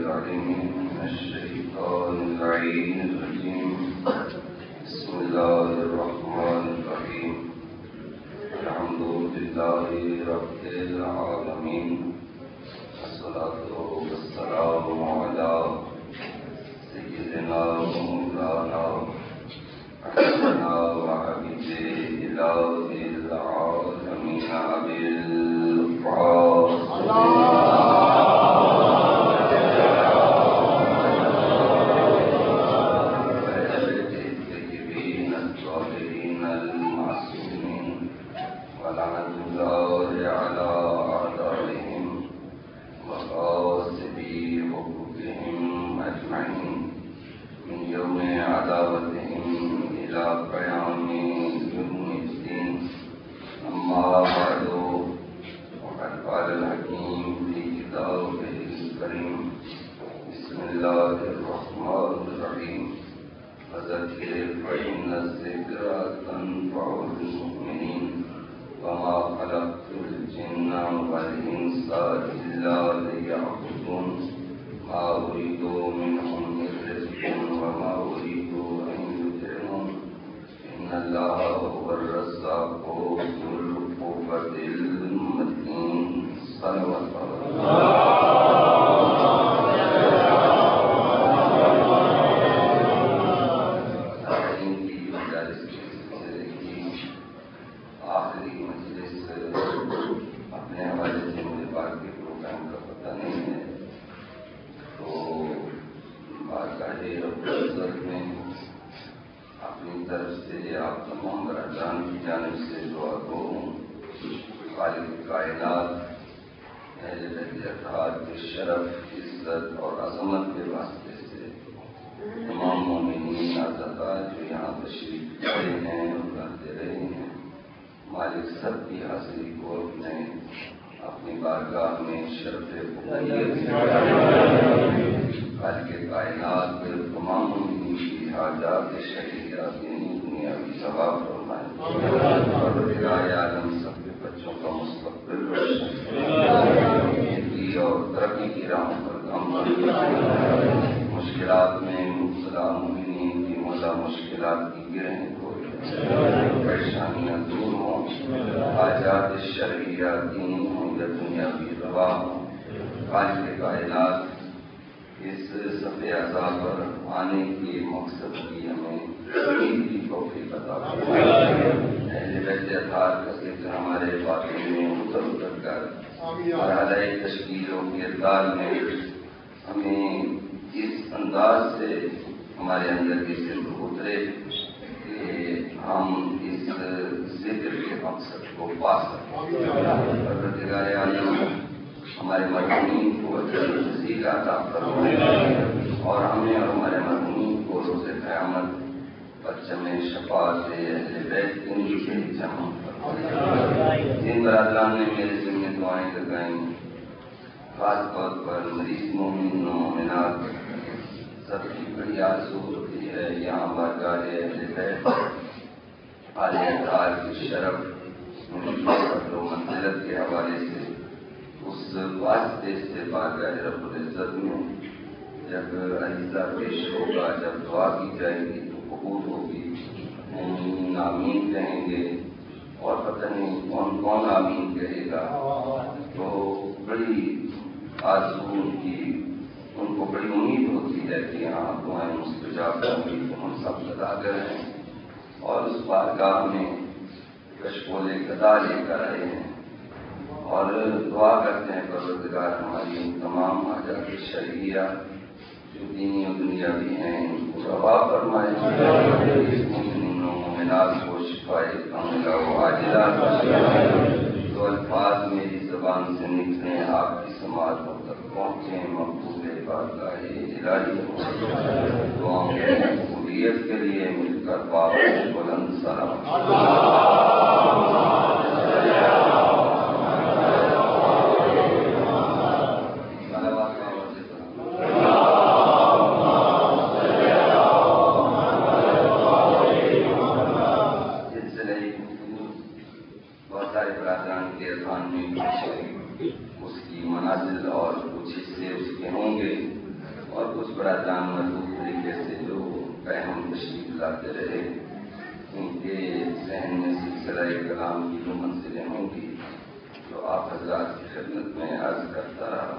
العليم من الشيطان اللعين الرجيم. بسم الله الرحمن الرحيم. الحمد لله رب العالمين، والصلاة والسلام على سيدنا ومولانا أحمدنا وحبيب إله العالمين أبي اس کی منازل اور کچھ حصے اس کے ہوں گے. کچھ بڑا جان مضبوط طریقے سے جو ہم تشریف لاتے رہے ان کے ذہن میں سلسلہ کلام کی جو منزلیں ہوں گی جو آپ حضرات کی خدمت میں عرض کرتا رہا.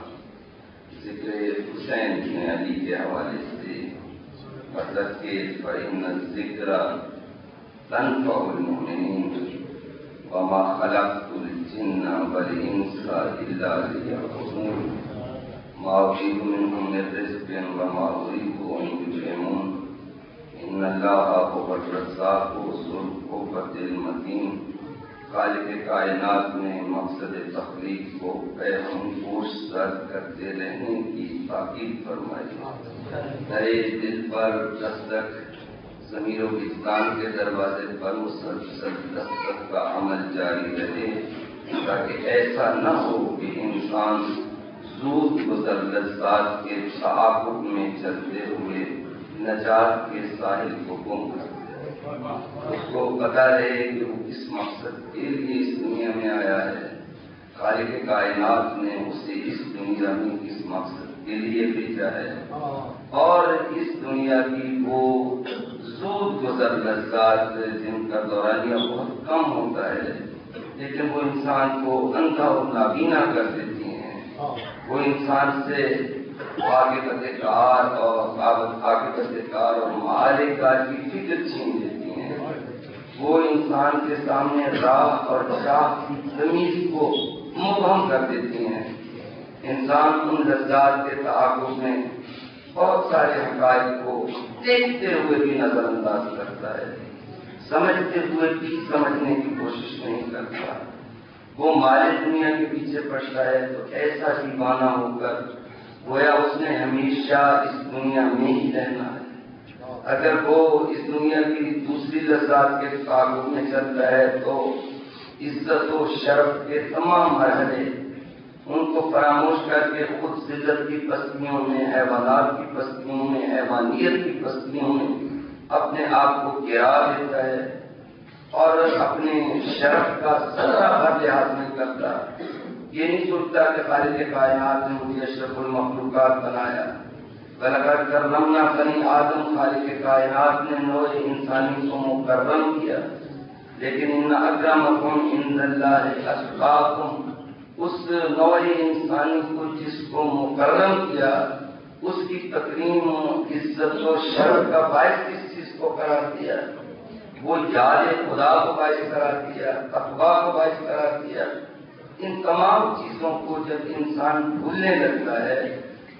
ذکر حسین بن علی کے حوالے سے مطلب کہ فإن الذکر تنفع المؤمنین وما خلقت الجن والانس الا ليعبدون ما اريد منهم من رزق وما اريد ان يطعمون ان اللہ هو الرزاق ذو القوة المتین. خالق کائنات نے مقصد تخلیق کو ہم گوش رد کرتے رہنے کی تاکید فرمائی. نئے دل پر دستک ضمیر و وجدان کے دروازے پر مسلسل دستک کا عمل جاری رہے تاکہ ایسا نہ ہو کہ انسان زود گزر لذات کے تعاقب میں چلتے ہوئے نجات کے ساحل کو گم کر دے. اس کو پتا رہے کہ وہ کس مقصد کے لیے اس دنیا میں آیا ہے. خالق کائنات نے اسے اس دنیا میں کس مقصد کے لیے بھیجا ہے اور اس دنیا کی وہ زود گزر لذات جن کا دورانیہ بہت کم ہوتا ہے لیکن وہ انسان کو اندھا اور نابینا کر دیتی ہیں. وہ انسان سے عاقبت کار اور معالے کار کی فکر چھین دیتی ہیں. وہ انسان کے سامنے راہ اور شاہ کی تمیز کو مبہم کر دیتی ہیں. انسان ان لذات کے تعاقب میں بہت سارے حقائق کو دیکھتے ہوئے بھی نظر انداز کرتا ہے, سمجھتے ہوئے بھی سمجھنے کی کوشش نہیں کرتا. وہ مال دنیا کے پیچھے پڑتا ہے تو ایسا دیوانہ ہو کر گویا اس نے ہمیشہ اس دنیا میں ہی رہنا ہے. اگر وہ اس دنیا کی دوسری لذات کے تعلق میں چلتا ہے تو عزت و شرف کے تمام مرحلے ان کو فراموش کر کے خود ذلت کی پستیوں میں, حیوانات کی پستیوں میں, حیوانیت کی پستیوں میں اپنے آپ کو گرا دیتا ہے اور اپنے شرف کا ذرا بھر لحاظ نہیں کرتا. یہ نہیں سوچتا کہ خالق کائنات نے مجھے اشرف المخلوقات بنایا. بلکہ کرمنا بنی آدم, خالق کائنات نے نوع انسانی کو مکرم کیا. لیکن ان اکرمکم عند اللہ اتقاکم, اس نوع انسانی کو جس کو مکرم کیا اس کی تکریم, عزت و شرف کا باعث کس چیز کو قرار دیا؟ وہ یاد خدا کو باعث قرار دیا, تقویٰ کو باعث قرار دیا. ان تمام چیزوں کو جب انسان بھولنے لگتا ہے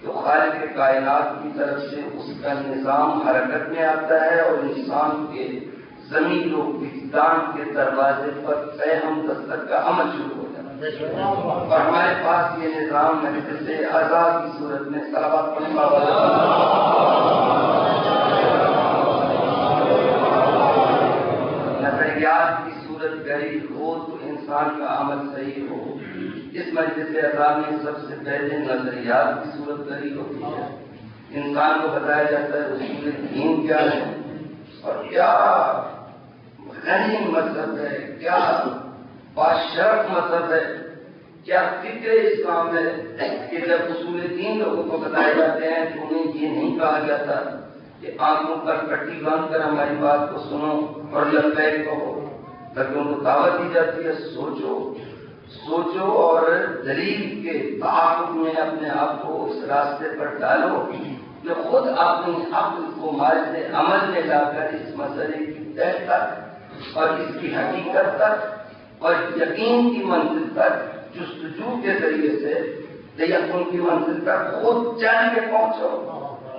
تو خالق کائنات کی طرف سے اس کا نظام حرکت میں آتا ہے اور انسان کے ضمیر و وجدان کے دروازے پر فہم دستک کا عمل شروع ہو جاتا ہے. اور ہمارے پاس یہ نظام مجلس اعضاء کی صورت میں صلوات پڑھنے والا نظریات کی صورت گری ہو تو انسان کا عمل صحیح ہو. اس مجلس اعضاء میں سب سے پہلے نظریات کی صورت گری ہوتی ہے. انسان کو بتایا جاتا ہے اصول دین کیا ہے اور کیا غنی مذہب ہے, کیا باشرف مذہب ہے, کیا فکر اسلام ہے. کہ جب اصول دین لوگوں کو بتائے جاتے ہیں تو انہیں یہ نہیں کہا جاتا کہ آنکھوں پر پٹی باندھ کر ہماری بات کو سنو اور لبیک کہو, بلکہ ان کو دعوت دی جاتی ہے سوچو اور دلیل کے تعاقب میں اپنے آپ کو اس راستے پر ڈالو کہ خود اپنی عقل کو ماض عمل میں لا کر اس مسئلے کی تہ تک اور اس کی حقیقت تک اور یقین کی منزل تک جستجو کے ذریعے سے تیقن کی منزل تک خود چل کے پہنچو.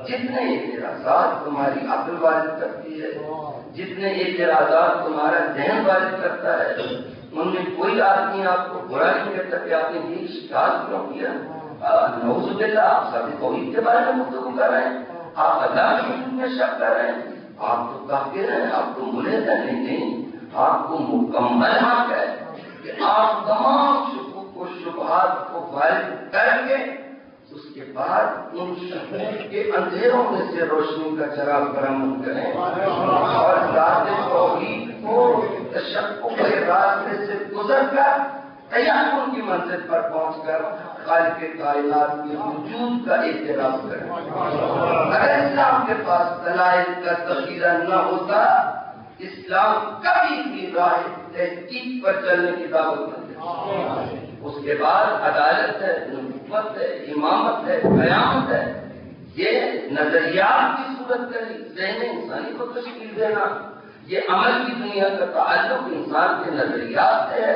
جتنے اعتراضات تمہاری عقل وارد کرتی ہے, جتنے اعتراضات تمہارا ذہن وارد کرتا ہے, ان میں کوئی آدمی آپ کو برا نہیں کہتا کہ آپ نے یہ شکایت کیوں کیا. نعوذ باللہ, آپ سب توحید کے بارے میں گفتگو کر رہے ہیں, آپ اللہ کے وجود میں شک کر رہے ہیں, آپ تو کافر ہیں, آپ تو ملحد ہیں. نہیں, آپ کو مکمل حق ہے کہ آپ تمام شکوک و شبہات کو وارد کر کے اس کے بعد ان شکوک کے اندھیروں میں سے روشنی کا چراغ برآمد کریں اور ذات توحید کو تشکک کے راستے سے گزر کر تیقن کی منزل پر پہنچ کر خالق کائنات کے وجود کا اعتراف کریں. اگر اسلام کے پاس دلائل کا ذخیرہ نہ ہوتا، اسلام کبھی بھی راہ تحقیق پر چلنے کی دعوت نہ دے. اس کے بعد عدالت ہے، نبوت ہے، امامت ہے، قیامت ہے. یہ نظریات کی صورت ہے، ذہن انسانی کو تشکیل دینا. یہ عمل کی دنیا کا تعلق انسان کے نظریات ہے.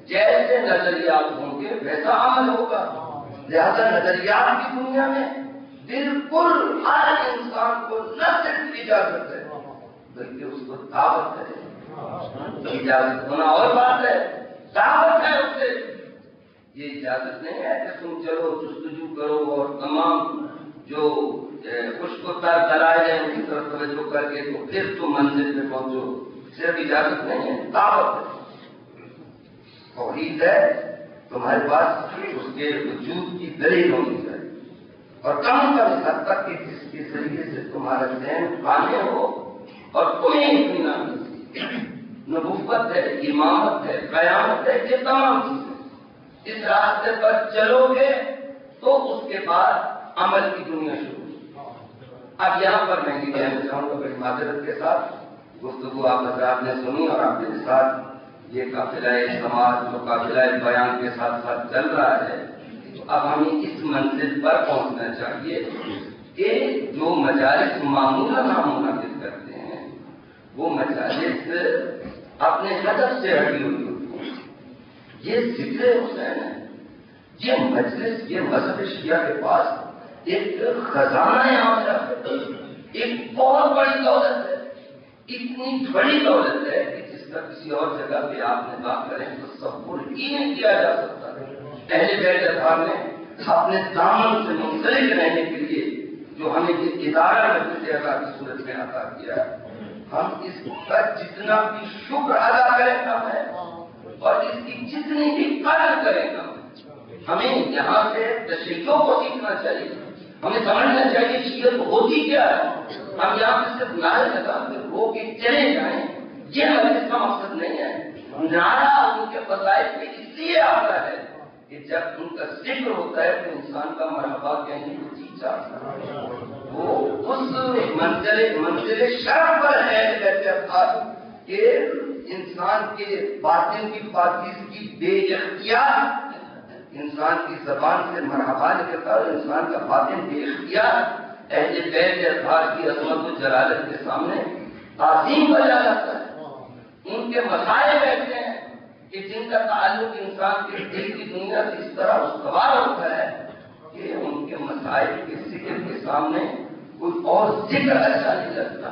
جیسے نظریات ہوں گے ویسا عمل ہوگا. لہذا نظریات کی دنیا میں بالکل ہر انسان کو نہ صرف اجازت ہے بلکہ اس کو دعوت ہے. اجازت ہونا اور بات ہے، دعوت ہے اس سے. یہ اجازت نہیں ہے کہ تم چلو جستجو کرو اور تمام جو کچھ کو دلائل ہے ان کی طرف توجہ کر کے تو پھر تم منزل پہ پہنچو. صرف اجازت نہیں ہے، دعوت ہے. توحید ہے، تمہارے پاس اس کے وجود کی دلیل ہونی چاہیے، اور کم اس حد تک کہ جس کے ذریعے سے تمہارا ذہن خانے ہو اور تمہیں اطمینان ملے. نبوت ہے، امامت ہے، قیامت ہے، یہ تمام چیزیں اس راستے پر چلو گے تو اس کے بعد عمل کی دنیا شروع. اب یہاں پر میں یہ کہنا چاہوں گا بڑی معذرت کے ساتھ، گفتگو آپ حضرات نے سنی اور آپ کے ساتھ یہ قافلہ سماج جو قافلہ بیان کے ساتھ ساتھ چل رہا ہے، تو اب ہمیں اس منزل پر پہنچنا چاہیے کہ جو مجالس معمولاً ہم منعقد کرتے ہیں وہ مجالس اپنے ہدف سے ہٹی ہوئی ہوتی ہیں. یہ ذکر حسین ہے، یہ مجلس، یہ مذہب شیعہ کے پاس ایک خزانہ عام ہے، ایک بہت بڑی دولت ہے. اتنی بڑی دولت ہے کہ جس کا کسی اور جگہ پہ آپ نے بات کریں تو تصور ہی نہیں کیا جا سکتا. اہل بیت اطہار نے اپنے دامن سے منسلک رہنے کے لیے جو ہمیں یہ ادارہ مجلس اعلیٰ کی صورت میں عطا کیا، ہم اس کا جتنا بھی شکر ادا کریں کم ہے اور اس کی جتنی بھی قدر کریں کم ہے. ہمیں یہاں سے تشیع کو سیکھنا چاہیے، ہمیں سمجھنا چاہیے شیعت ہوتی کیا ہے. ہم یہاں پہ صرف نعرے لگا کے رو کے چلے جائیں، یہ مجلس کا مقصد نہیں ہے. نعرہ ان کے فضائل پہ اس لیے آتا ہے کہ جب ان کا ذکر ہوتا ہے تو انسان کا مرحبا کہنے کو جی چاہتا ہے. وہ اس منزل شرف پر ہے کہ انسان کے باطن کی پاکیزگی بے اختیار انسان کی زبان سے مرحبا نکلتا ہے، انسان کا باطن بے اختیار اہل بیت اطہار کی عظمت و جلالت کے سامنے تعظیم بجا جاتا ہے. ان کے مسائل ایسے ہیں کہ جن کا تعلق انسان کے دل کی دنیا سے اس طرح استوار ہوتا ہے کہ ان کے مسائل کے ذکر کے سامنے کوئی اور ذکر اچھا نہیں لگتا.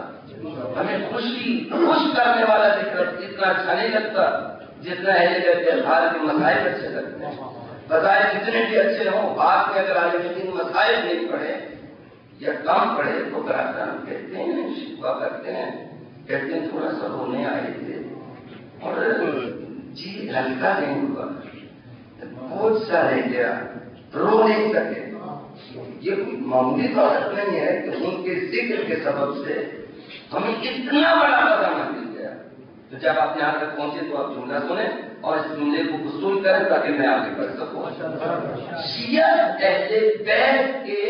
ہمیں خوش کرنے والا ذکر اتنا اچھا نہیں لگتا جتنا اہل بیت اطہار کے مسائل اچھے لگتے ہیں. مسائل جتنے بھی اچھے ہوں، بعد میں اگر عالم مسائل نہیں پڑھے یا کم پڑھے تو گراہان کہتے ہیں، شکوا کرتے ہیں، کہتے ہیں تھوڑا سا رونے آئے تھے اور جی ہلکا نہیں ہوا، بہت سا رہ گیا، رو نہیں سکے. یہ کوئی معمولی دولت نہیں ہے کہ ان کے ذکر کے سبب سے ہمیں اتنا بڑا خزانہ مل گیا. تو جب آپ یہاں تک پہنچے تو آپ جملہ سنیں اور اس جملے کو وصول کریں تاکہ میں آگے بڑھ سکوں. شیعہ اہل بیت کے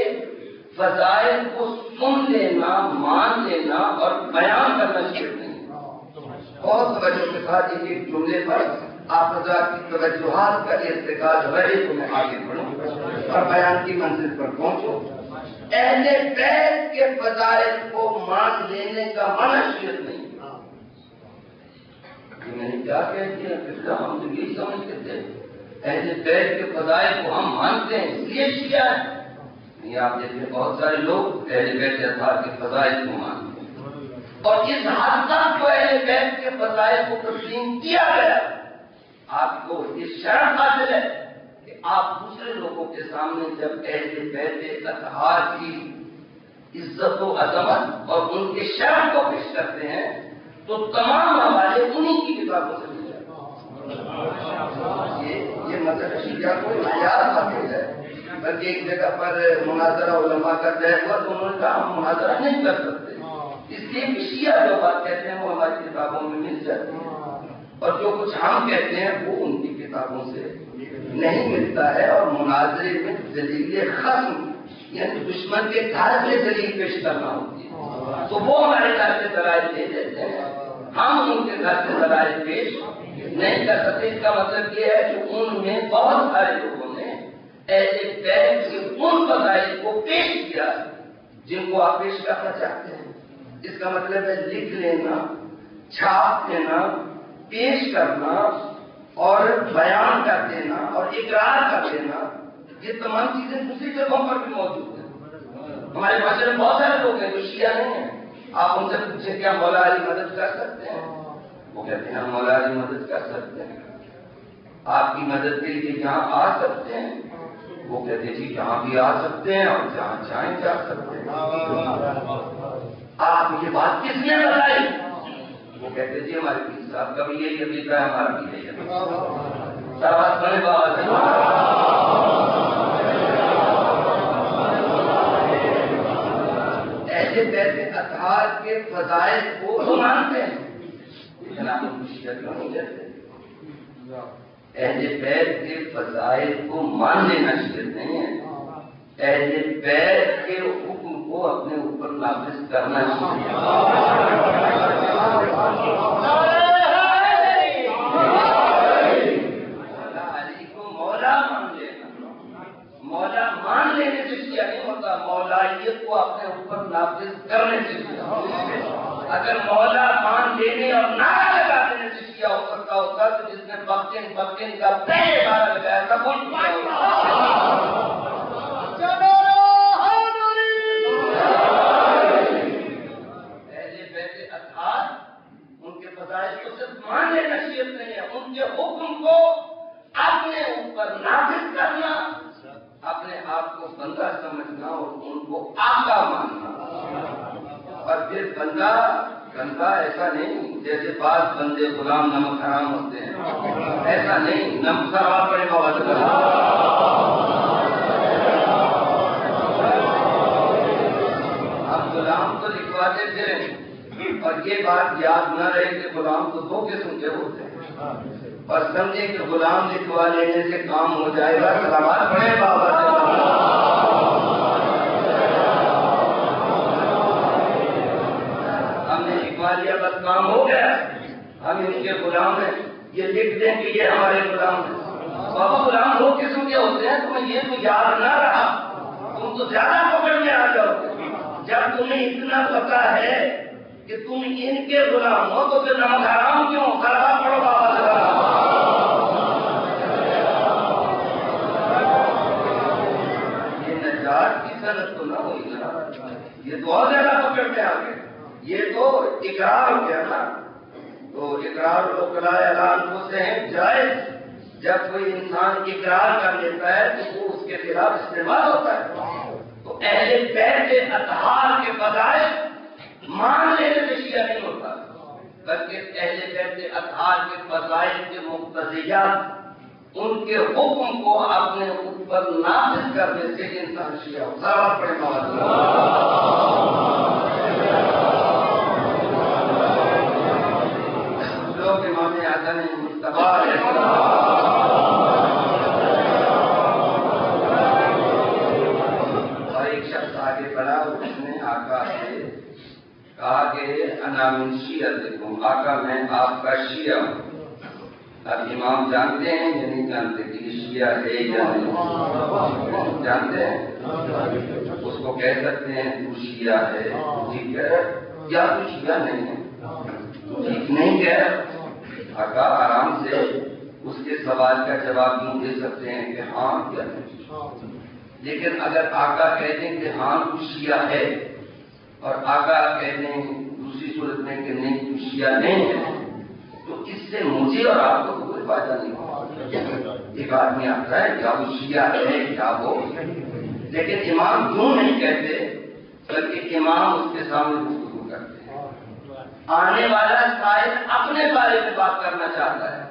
فضائل کو سن لینا، مان لینا اور بیان کرنا شرک نہیں. بہت توجہ کے ساتھ ایک جملے پر آپ حضرات کی توجہات کا ارتکاز رہے تو میں آگے بڑھوں اور بیان کی منزل پر پہنچوں. اہل بیت کے فضائل کو مان لینے کا منع شرک نہیں. میں نے کیا کہہ دیا، پھر ہم تو یہی سمجھتے تھے اہل بیت کے فضائل کو ہم مانتے ہیں اس لیے شیعہ ہے. یہ آپ دیکھیں بہت سارے لوگ اہل بیت اطہار کے فضائل کو مانتے ہیں اور اس حد تک جو اہل بیت کے فضائل کو تسلیم کیا گیا، آپ کو یہ شرف حاصل ہے کہ آپ دوسرے لوگوں کے سامنے جب اہل بیت اطہار کی عزت و عظمت اور ان کے شرف کو پیش کرتے ہیں تو تمام حوالے انہی کی کتابوں سے مل جاتے ہیں. یہ مذہب شیعہ کوئی معیار حاصل ہے، بلکہ ایک جگہ پر مناظرہ علماء کا طے ہوا تو انہوں نے کہا ہم مناظرہ نہیں کر سکتے، اس لیے کہ شیعہ جو بات کہتے ہیں وہ ہماری کتابوں میں مل جاتی ہے اور جو کچھ ہم کہتے ہیں وہ ان کی کتابوں سے نہیں ملتا ہے، اور مناظرے میں دلیل خصم یعنی دشمن کے گھر سے دلیل پیش کرنا ہوتی ہے، تو وہ ہمارے گھر سے دلائل دے دیتے ہیں، ہم ان کے گھر سے دلائل پیش نہیں کر سکتے۔ اس کا مطلب یہ ہے کہ ان میں بہت سارے لوگوں نے اہل بیت کے ان فضائل کو پیش کیا جن کو آپ پیش کرنا چاہتے ہیں۔ اس کا مطلب ہے لکھ لینا، چھاپ دینا، پیش کرنا اور بیان کر دینا اور اقرار کر دینا، یہ تمام چیزیں دوسری جگہوں پر بھی موجود ہیں۔ ہمارے معاشرے میں بہت سارے لوگ ہیں جو شیعہ نہیں ہیں، آپ ان سے پوچھیں کیا مولا علی مدد کر سکتے ہیں؟ وہ کہتے ہیں ہم مولا علی مدد کر سکتے ہیں، آپ کی مدد کے لیے یہاں آ سکتے ہیں؟ وہ کہتے ہیں جی جہاں بھی آ سکتے ہیں اور جہاں چاہیں جا سکتے ہیں۔ آپ یہ بات کس نے بتائی؟ وہ کہتے ہیں جی ہمارے پیر صاحب کا بھی یہی عقیدہ ہے، ہمارا بھی یہی عقیدہ ہے۔ سب بڑے بابا ایسے پیسے اطہار کے فضائل کو تو مانتے ہیں، لیکن آپ ان کو شیعہ کیوں نہیں کہتے؟ اہل بیت کے فضائل کو مان لینا شیعت نہیں ہے، اہل بیت کے حکم کو اپنے اوپر نافذ کرنا چاہیے۔ مولا علی کو مولا مان لینا، مولا مان لینے سے کیا نہیں ہوتا، مولائیت کو اپنے اوپر نافذ کرنے سے کیا۔ اگر مولا مان لینے اور نعرہ لگا دینے سے کیا ہو سکتا ہوتا تو جس نے بکن کا پہلے بارہ لگایا تھا وہ مان لینا شیعت نہیں ہے، ان کے حکم کو اپنے اوپر نافذ کرنا، اپنے آپ کو بندہ سمجھنا اور ان کو آقا ماننا۔ اور پھر بندہ ایسا نہیں جیسے بعض بندے غلام نمک حرام ہوتے ہیں، ایسا نہیں، نمک سروا پڑے گا ہم غلام تو لکھواتے تھے، اور یہ بات یاد نہ رہے کہ غلام تو دو قسم کے ہوتے ہیں، اور سمجھے کہ غلام لکھوا لینے سے کام ہو جائے گا، سلامات پڑے بابا۔ ہم نے لکھوا لیا بس کام ہو گیا، ہم ان کے غلام ہیں، یہ لکھ دیں کہ یہ ہمارے غلام ہیں۔ بابا غلام دو قسم کے ہوتے ہیں، تمہیں یہ تو یاد نہ رہا، تم تو زیادہ پکڑ میں آ جاؤ گے۔ جب تمہیں اتنا پتا ہے کہ تم ان کے غلام ہو تو پھر نمک حرام کیوں؟ کروا پڑو بابا سے۔ یہ نجات کی صنعت تو نہ ہوئی نا، یہ تو اور زیادہ پکڑ میں آ گئے، یہ تو اقرار ہو گیا نا۔ تو اقرار اعلان کو سے ہیں جائز، جب کوئی انسان اقرار کر لیتا ہے تو وہ اس کے خلاف استعمال ہوتا ہے۔ تو اہل بیت کے اطہار کے فضائل مان لینے سے شیعہ نہیں ہوتا، بلکہ اہل بیت کے اطہار کے فضائل کے مقتضیات، ان کے حکم کو اپنے اوپر نافذ کرنے سے انسان شیعہ ہوتا ہے۔ لوگ امام اعظم مصطفیٰ علیہ السلام اور ایک شخص آگے بڑھا، اس نے آقا سے کہا کہ انا من شیعتکم، آقا میں آپ کا شیعہ ہوں۔ اب امام جانتے ہیں یا نہیں جانتے کہ یہ شیعہ ہے یا نہیں جانتے ہیں؟ اس کو کہہ سکتے ہیں تو شیعہ ہے ٹھیک ہے یا تو شیعہ نہیں ہے ٹھیک نہیں ہے؟ آقا آرام سے اس کے سوال کا جواب یوں دے سکتے ہیں کہ ہاں یا نہیں۔ لیکن اگر آقا کہہ دیں کہ ہاں تو شیعہ ہے اور آقا کہہ دیں دوسری صورت میں کہ نہیں تو شیعہ نہیں ہے، تو اس سے مجھے اور آپ کو کوئی فائدہ نہیں ہوگا۔ ایک آدمی آتا ہے کیا وہ شیعہ ہے کیا وہ، لیکن امام کیوں نہیں کہتے بلکہ امام اس کے سامنے گفتگو کرتے ہیں۔ آنے والا سائل اپنے بارے میں بات کرنا چاہتا ہے،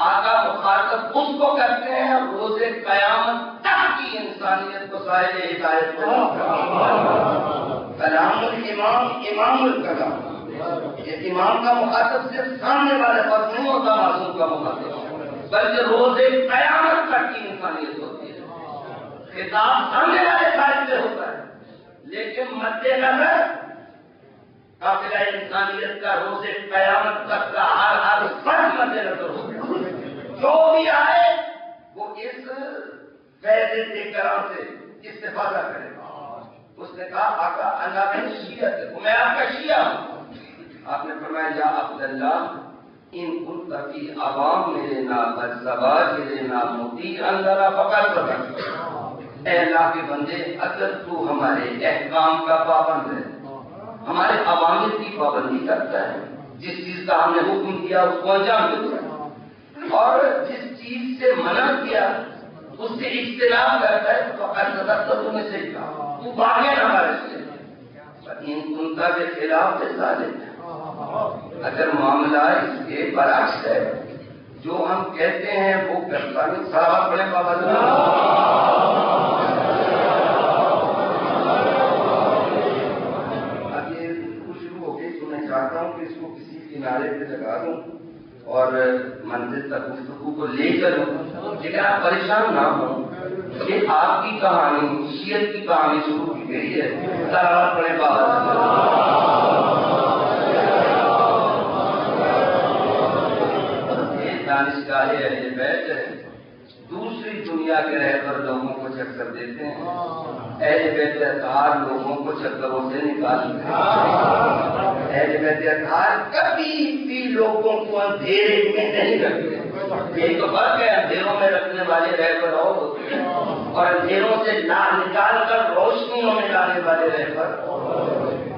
آقا مخاطب اس کو کرتے ہیں اور روز قیامت تک کی انسانیت کو سائل ہدایت کلام الامام امام الکلام، یہ امام کا مخاطب صرف سامنے والے پر نہیں ہوتا، معصوم کا مخاطب بلکہ روز قیامت تک کی انسانیت ہوتی ہے. خطاب سامنے والے سائد سے ہوتا ہے لیکن مد نظر قافلہ انسانیت کا روز قیامت تک کا ہر فرد مد نظر ہوتا ہے. جو بھی آئے وہ اس فیض کرام سے استفادہ کرے گا. اس نے کہا آقا اللہ میں شیعت ہے، میں آپ کا شیعہ ہوں. آپ نے فرمایا یا عبداللہ ان کنت فی عوام میرے نام الزواج لینا مطیع اللہ فقط فقط. اے اللہ کے بندے اگر تو ہمارے احکام کا پابند ہے، ہمارے عوامر کی پابندی کرتا ہے، جس چیز کا ہم نے حکم دیا اس کو انجام دیتا ہے، اور جس چیز سے منع کیا اس سے اجتناب کرتا ہے تو فقط تو تمہیں صحیح کہا تو باغے نہ ہمارے سے. ان کنتا کے خلاف ظالم ہے. اگر معاملہ اس کے برعکس ہے، جو ہم کہتے ہیں وہ کرتا نہیں. صلوات پڑھیں بابا اب یہ شروع ہو گئی تو میں چاہتا ہوں کہ اس کو کسی کنارے پہ لگا دوں اور منزل تک گفتگو کو لے چلوں، لیکن آپ پریشان نہ ہوں. یہ آپ کی کہانی، شیعت کی کہانی شروع کی گئی ہے. صلوات پڑھیں بابا. دانشگاہ اہل بیت ہے، دوسری دنیا کے رہبر لوگوں کو چکر دیتے ہیں. اہل بیت اطہار لوگوں کو چکروں سے نکالتے ہیں. اہل بیت اطہار کبھی بھی لوگوں کو اندھیرے میں نہیں رکھتے. یہی تو فرق ہے، اندھیروں میں رکھنے والے رہبر اور ہوتے ہیں اور اندھیروں سے نکال کر روشنیوں میں لانے والے رہبر.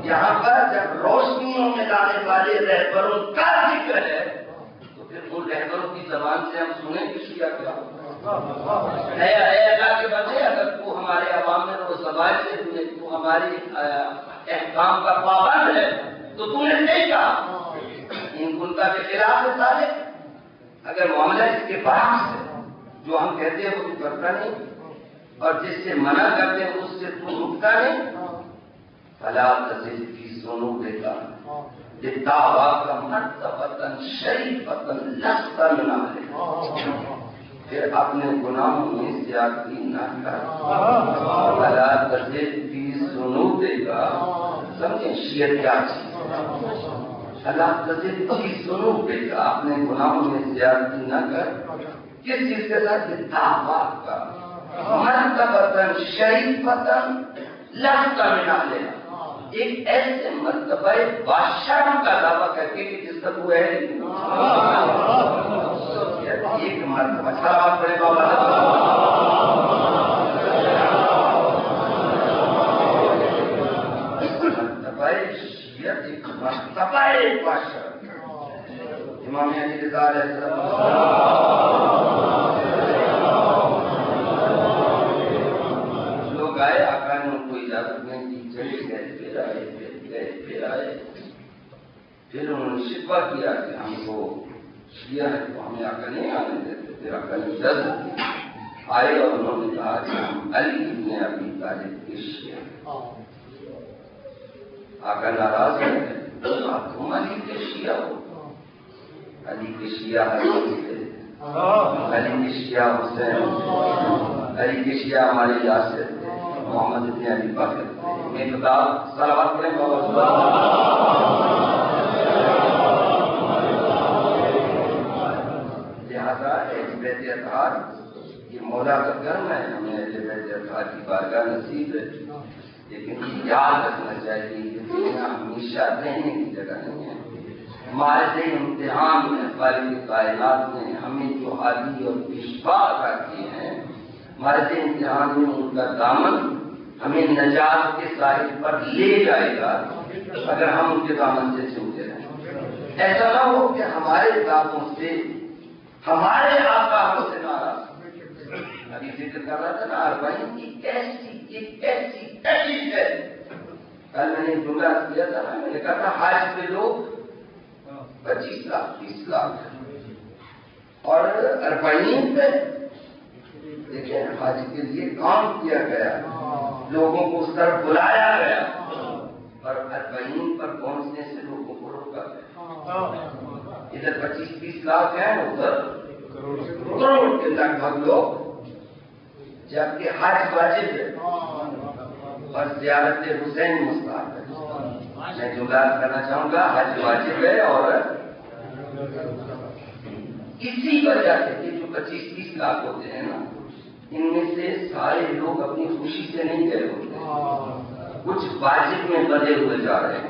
یہاں پر جب روشنیوں میں لانے والے رہبروں کا ذکر ہے وہ رہبروں کی زبان سے ہم سنیں کہ شیعہ کیا اے اللہ کے بندے، اگر تو ہمارے عوام میں وہ زبان سے تو ہماری احکام کا پابند ہے تو تم نے نہیں کہا. ان کنتا کے خلاف ہے صالح. اگر معاملہ اس کے برعکس ہے، جو ہم کہتے ہیں وہ تو کرتا نہیں اور جس سے منع کرتے ہیں اس سے تو رکتا نہیں. فلا تزد فی ذنوبک للدعویٰ کا مرتبتاً شریفتاً لست من اہلہ. پھر اپنے گناہوں میں زیادتی نہ کر. فلا تزد فی ذنوبک، سمجھیں شیعت کیا چیز. فلا تزد فی ذنوبک، اپنے گناہوں میں زیادتی نہ کر. کس چیز کے ساتھ؟ للدعویٰ کا مرتبتاً شریفتاً لست من اہلہ. ایک ایسے مرتبہ بادشاہ کا دعویٰ کر کے کہ جس کا تو ہے ایک مرتبہ. صلوات پڑھیں بابا. مرتبہ شیعت ایک مرتبہ بادشاہ. امام علی رضا علیہ السلام لوگ آئے، آقا نے ان کو اجازت نہیں دی، چلے گئے. پھر آئے، پھر انہوں نے شکوہ کیا کہ ہم کو شیعہ ہے تو ہمیں آقا نہیں آنے دیتے. پھر آقا نے اجازت دی، آئے اور انہوں نے کہا کہ ہم علی ابن ابی طالب کے شیعہ ہیں. آقا ناراض ہے، تم علی کے شیعہ ہو. علی کے شیعہ حسن تھے، علی کے شیعہ حسین، علی کے شیعہ ہمارے یاسر تھے، محمد ابن علی بکر تھے. میں کتاب صلوات پڑھیں بابا. لہذا اہل بیت اطہار یہ مولا کا کرم ہے، ہمیں اہل بیت اطہار کی بارگاہ نصیب ہے. لیکن یاد رکھنا چاہیے کہ دنیا ہمیشہ رہنے کی جگہ نہیں ہے. ہمارے امتحان میں خالق کائنات نے ہمیں جو حاضی اور پیشوا عطا کیے ہیں، ہمارے امتحان میں ان کا دامن ہمیں نجات کے ساحل پر لے جائے گا اگر ہم ان کے دامن سے چھوٹے رہیں. ایسا نہ ہو کہ ہمارے داموں سے ہمارے آقا ہم سے ناراض. ابھی ذکر کر رہا تھا نا اربعین کی ایسی ہے. کل میں نے جملہ کیا تھا نا، میں نے کہا تھا حج پہ لوگ 25 لاکھ 20 لاکھ اور اربعین پہ دیکھیں حج کے لیے کام کیا گیا، لوگوں کو اس طرف بلایا گیا اور اربعین پر پہنچنے سے لوگوں کو روکا گیا. ادھر 25-20 لاکھ ہیں، ادھر کروڑ کے لگ بھگ لوگ، جبکہ حج واجب ہے اور زیارت حسین مستحب ہے۔ میں جملہ کرنا چاہوں گا، حج واجب ہے اور اسی وجہ سے کہ جو 25-30 لاکھ ہوتے ہیں نا، ان میں سے سارے لوگ اپنی خوشی سے نہیں گئے ہوتے، کچھ واجب میں بدے ہوئے جا رہے ہیں۔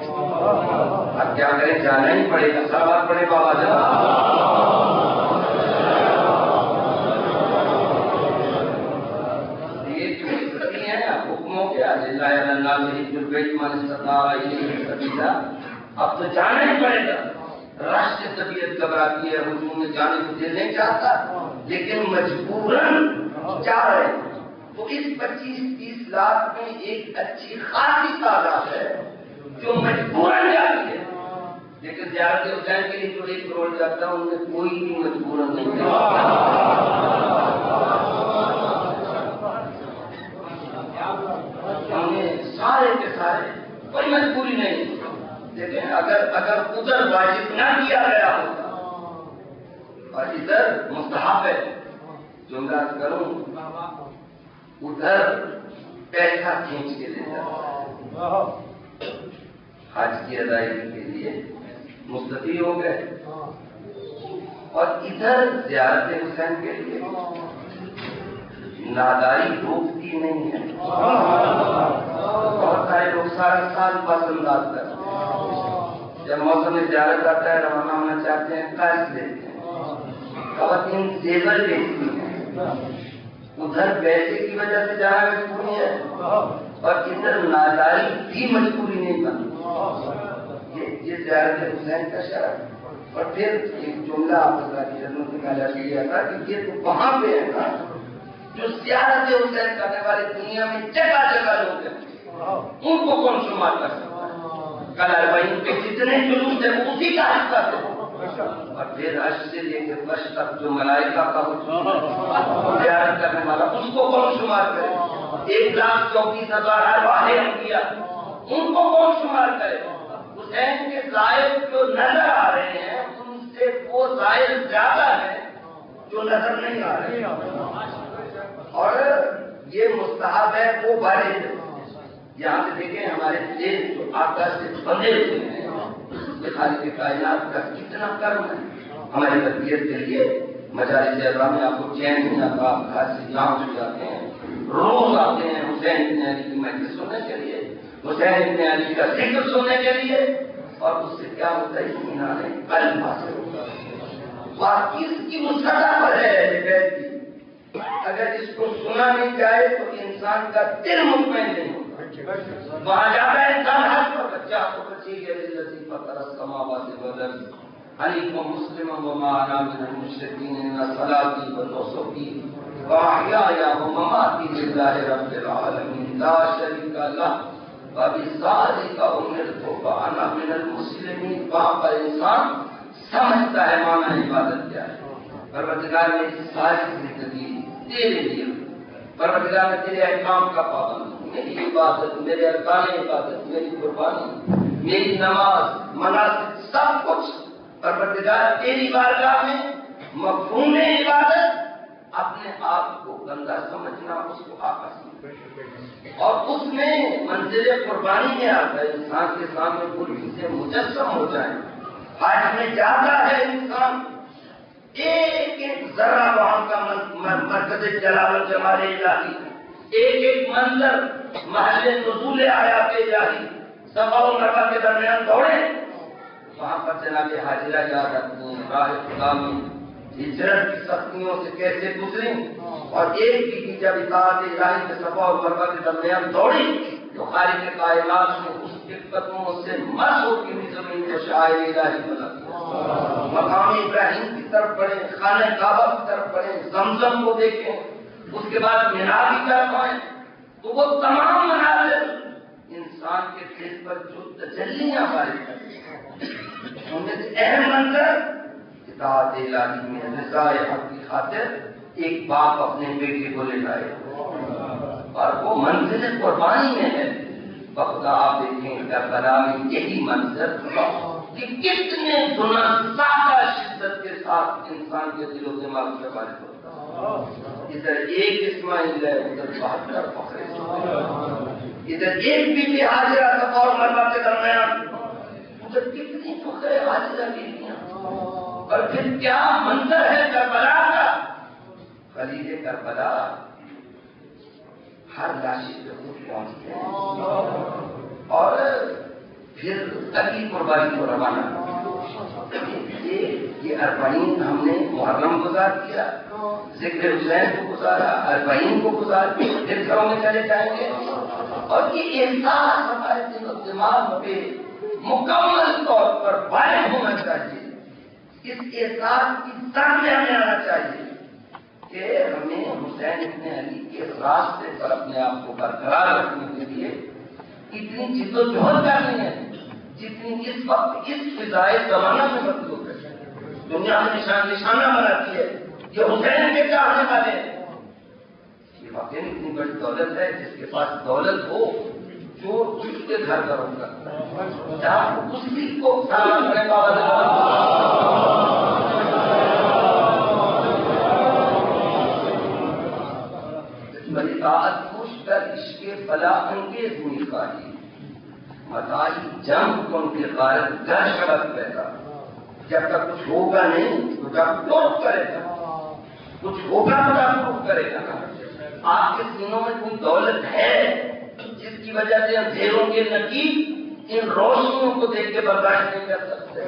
اب کیا کریں، جانا ہی پڑے گا، سوال پڑے بابا جان۔ یہ جو ستی ہیں حکموں کے اب تو جانا ہی پڑے گا۔ رش سے طبیعت گھبراتی ہے، ہجوم میں جانے کو دل نہیں چاہتا، لیکن مجبوراً جا رہے ہیں۔ تو اس 25-30 لاکھ میں ایک اچھی خاصی تعداد ہے جو مجبوراً جاتی ہے، لیکن زیارت حسین کے لیے جو 1 کروڑ جاتا ہے ان میں کوئی بھی مجبوراً نہیں جاتا۔ ہمیں سارے کے سارے کوئی مجبوری نہیں، لیکن اگر ادھر واجب نہ کیا گیا ہوتا اور ادھر مستحب ہے، جملہ کروں، ادھر پیسہ کھینچ کے لے جاتا ہے، حج کی ادائیگی کے لیے مستفی ہو گئے، اور ادھر زیارت حسین کے لیے ناداری روکتی نہیں ہے۔ بہت سارے لوگ سارا سال بس انداز کرتے ہیں، جب موسم زیارت آتا ہے روانہ ہونا چاہتے ہیں، قرض لیتے ہیں، خواتین زیور بیچتی ہیں، ادھر پیسے کی وجہ سے جانا مجبوری ہے اور ادھر ناداری بھی مجبوری نہیں بنتی۔ یہ زیارت حسین کا شرف۔ اور پھر ایک جملہ آپ کی خدمت میں نکالا گیا تھا کہ یہ تو وہاں پہ ہے نا جو زیارت حسین کرنے والے دنیا میں جگہ جگہ لوگ ہیں، ان کو کون شمار کر سکتا ہے؟ کل اربعین کے جتنے جلوس ہیں اسی کا حصہ تھے، اور پھر عرش سے لے کے فرش تک جو ملائکہ کا زیارت کرنے والا اس کو کون شمار کرے؟ 1,34,000 ارواح انبیاء، ان کو کون شمار کرے؟ حسین کے زائد جو نظر آ رہے ہیں ان سے وہ زائد زیادہ ہے جو نظر نہیں آ رہے ہیں، اور یہ مستحب ہے وہ واجب ہے۔ یہاں سے دیکھیں ہمارے دل جو آقا سے بندھے ہوئے ہیں، یہ خالق کائنات کا کتنا کرم ہے ہماری تربیت کے لیے۔ مجالس اعظام میں آپ کو چین نہیں آتا، آپ گھر سے جام ہو جاتے ہیں، روز آتے ہیں حسین ابن علی کی محفل سننے کے لیے، حسین ابن علی کا ذکر سننے کے لیے، اور اس سے کیا ہوتا ہے، اطمینان قلب حاصل ہوتا ہے۔ واقعی اس کی مسرت پر ہے کی، اگر اس کو سنا نہیں جائے تو انسان کا دل مطمئن نہیں ہوتا۔ وہاں جاتا ہے انسان حج پر، بچہ کو بچی کے لذیذ فطر السماوات والارض حنیف مسلم وما انا من المشرکین ان صلاتی و نسکی و احیایا و مماتی للہ رب العالمین لا شریک لہ وبذالک امرت وانا من المسلمین۔ وہاں پر انسان سمجھتا ہے معنی عبادت کیا ہے۔ پروردگار نے ساری زندگی تیرے لیے، پروردگار نے تیرے احکام کا پابند، میری عبادت، میرے ارکان عبادت، میری قربانی، میری نماز، مناسک، سب کچھ پروردگار تیری بارگاہ میں مفہوم عبادت، اپنے آپ کو بندہ سمجھنا، اس کو آقا سمجھنا، اور اس میں منزل قربانی میں آتا ہے انسان کے سامنے پوری چیزیں مجسم ہو جائیں۔ حج میں جاتا ہے انسان، ایک ایک ذرہ وہاں کا مرکز جلال و جمال الہی، ایک ایک منظر محل نزول آیات الہی، صفا و مروہ کے درمیان دوڑے، وہاں پر جناب حاجرہ یاد رکھتی ہیں راہ خدا میں ہجرت کی سختیوں سے کیسے گزری، اور ایک بھی جب اطاعت الہی کے صفا و مروہ کے درمیان دوڑی تو خالق کائنات نے اس کے قدموں سے مس ہوتی ہوئی زمین کو شاعر الہی بنا دیا۔ مقام ابراہیم کی طرف بڑھیں، خانہ کعبہ کی طرف بڑھیں، زمزم کو دیکھیں، اس کے بعد مینا کی طرف آئیں، تو وہ تمام مناظر انسان کے دل پر جو تجلیاں وارد کرتی ہیں، ان میں سے اہم منظر اطاعت الہی میں رضا حق کی خاطر ایک باپ اپنے بیٹے کو لے جائے، اور وہ منزل قربانی میں ہے۔ بخدا آپ دیکھیں کربلا میں یہی منظر کہ کتنے گنا زیادہ شدت کے ساتھ انسان کے دل و دماغ سے وارد ہوتا ہے. ادھر ایک اسماعیل ہے، ادھر 72 فخر اسماعیل، ادھر ایک بیوی حاجرہ صفا اور مروہ کے درمیان، ادھر کتنی فخر حاجرہ بیویاں. اور پھر کیا منظر ہے کربلا کا. خلیل کربلا ہر لاشی پہ خود پہنچتے ہیں اور پھر علی قربانی کو روانہ. یہ 40 ہم نے محرم گزار کیا، ذکر حسین کو گزارا، 40 کو گزار کے پھر گھروں میں چلے جائیں گے. اور یہ احساس ہمارے دل و دماغ پہ مکمل طور پر وارد ہونا چاہیے. اس احساس کی سر میں ہمیں آنا چاہیے کہ ہمیں حسین ابن علی کے راستے پر اپنے آپ کو برقرار رکھنے کے لیے اتنی جدوجہد کرنی ہے جتنی اس وقت اس فضائے زمانہ میں مطلوب ہے. دنیا میں نشانہ بناتی ہے یہ حسین کے چاہنے والے ہیں. یہ واقعی اتنی بڑی دولت ہے جس کے پاس دولت ہو جو اس کے گھر کا روک کرتا ہے، جہاں اسی کو سلام کرنے خوش کر عشق بلا انگیز میخواہی متائی جنگ کو ان کی غارت گر شبت پیدا. جب تک کچھ ہوگا نہیں تو جب پروف کرے گا، کچھ ہوگا تو جب پروف کرے گا. آپ کے سینوں میں کوئی دولت ہے جس کی وجہ سے اندھیروں کے نقیب ان روشنیوں کو دیکھ کے برداشت نہیں کر سکتے.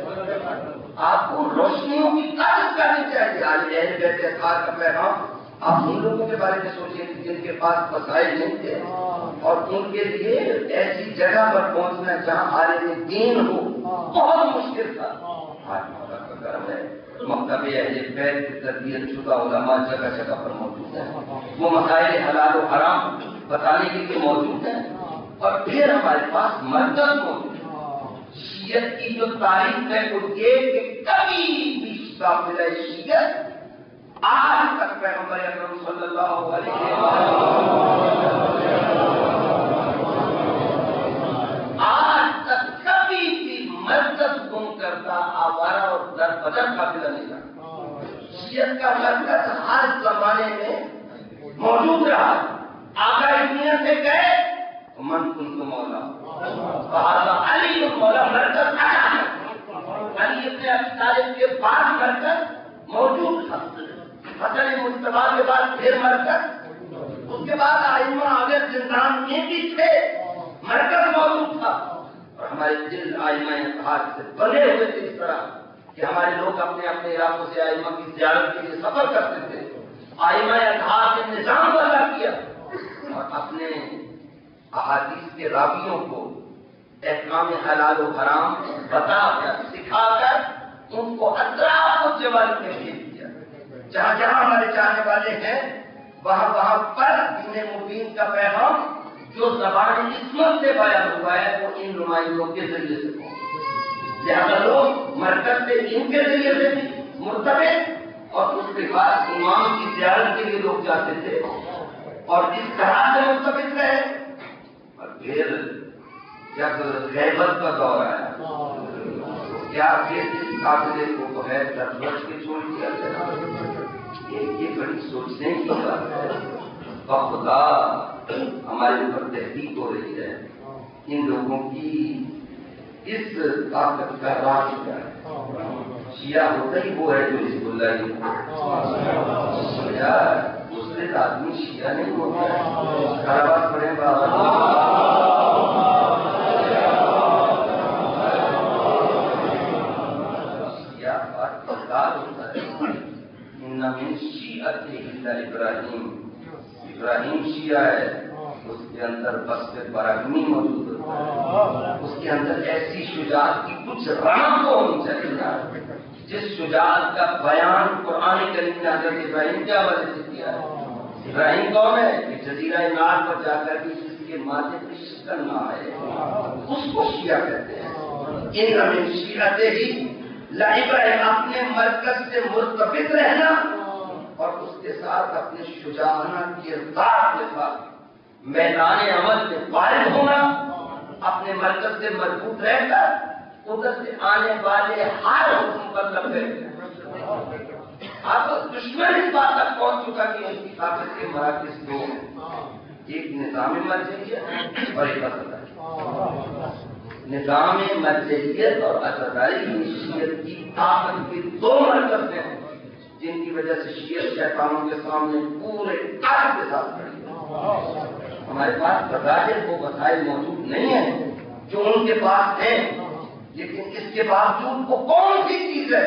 آپ کو روشنیوں کی قدر کرنی چاہیے. آج اہل بیت اطہار کا پیغام آپ ان لوگوں کے بارے میں سوچیں جن کے پاس وسائل نہیں تھے اور ان کے لیے ایسی جگہ پر پہنچنا جہاں عالم دین ہو بہت مشکل تھا. آج موقع کا کرم ہے، مکتب اہل بیت کی تربیت شدہ علماء جگہ جگہ پر موجود ہیں. وہ مسائل حلال و حرام بتانے کے لیے موجود ہیں. اور پھر ہمارے پاس مرکز موجود ہے. شیعت کی جو تاریخ ہے وہ یہ کہ کبھی بھی قافلہ شیعت آج تک پیغمبر اکرم صلی اللہ علیہ وسلم آج تک کبھی بھی مرکز گم کرتا آوارہ اور در بدر قافلہ نہیں رہا. شیعت کا مرکز ہر زمانے میں موجود رہا. آقا دنیا سے گئے من کنت مولا فہذا علی مولا. مرکز آیا، علی ابن ابی طالب کے بعد مرکز موجود تھا. حسن مصطفیٰ کے بعد پھر مرکز، اس کے بعد ائمہ اگر زندان میں بھی تھے مرکز موجود تھا. اور ہمارے دل ائمہ اطہار سے بنے ہوئے تھے اس طرح کہ ہمارے لوگ اپنے اپنے علاقوں سے ائمہ کی زیارت کے لیے سفر کرتے تھے. ائمہ اطہار نے نظام وضع کیا اور اپنے احادیث کے راویوں کو احکام حلال و حرام بتا کر سکھا کر ان کو اطراف و جوال میں بھیج دیا. جہاں جہاں ہمارے چاہنے والے ہیں وہاں وہاں پر دین مبین کا پیغام جو زبان عصمت سے بیان ہوا ہے وہ ان نمائندوں کے ذریعے سے پہنچا. لہذا لوگ مرکز سے ان کے ذریعے سے بھی مرتبط اور اس کے بعد امام کی زیارت کے لیے لوگ جاتے تھے اور اس طرح سے مرتبط رہے. اور پھر جب غیبت کا دور آیا کیا پھر اس قافلے کو ہے دربش کے چھوڑ دیا گیا. یہ بڑی سوچنے کی بات ہے. خدا ہمارے اوپر تحقیق ہو رہی ہے. ان لوگوں کی اس طاقت کا راز کیا ہے؟ شیعہ ہوتا ہی وہ ہے جو حزب اللہ شیعہ مسلم آدمی شیعہ نہیں ہوتا ہے. کاروبار پڑے شیعہ بات ہوتا ہے. من شیعت ابراہیم، ابراہیم شیعہ ہے، اس کے اندر بس براہمی موجود ہوتا ہے. اس کے اندر ایسی شجاعت کی کچھ رنگ تو ہونی چاہیے جس شجاعت کا بیان قرآن کریم نے حضرت ابراہیم کے حوالے سے کیا ہے. ابراہیم کون ہے کہ جزیرہ نار پر جا کر بھی جس کے ماتھے پہ شکن نہ آئے اس کو شیعہ کہتے ہیں. ان من شیعت ہی ابراہیم، اپنے مرکز سے مرتبط رہنا اور اس کے ساتھ اپنے شجاعانہ کردار کے ساتھ میدان عمل میں فارغ ہونا، اپنے مرکز سے مضبوط رہ کر ادھر سے آنے والے ہر حکم پر لبے اب دشمن اس بات تک پہنچ چکا کہ ان کی طاقت کے مراکز دو ہیں، ایک نظام مرجعیت اور ایک عزاداری۔ نظام مرجعیت اور عزاداری کی شیعت کی طاقت کے دو مرکز ہیں جن کی وجہ سے شیعت شیطانوں کے سامنے پورے قائد کے ساتھ کھڑی ہے۔ ہمارے پاس بظاہر وہ وسائل موجود نہیں ہیں جو ان کے پاس ہیں، لیکن اس کے باوجود وہ کون سی چیز ہے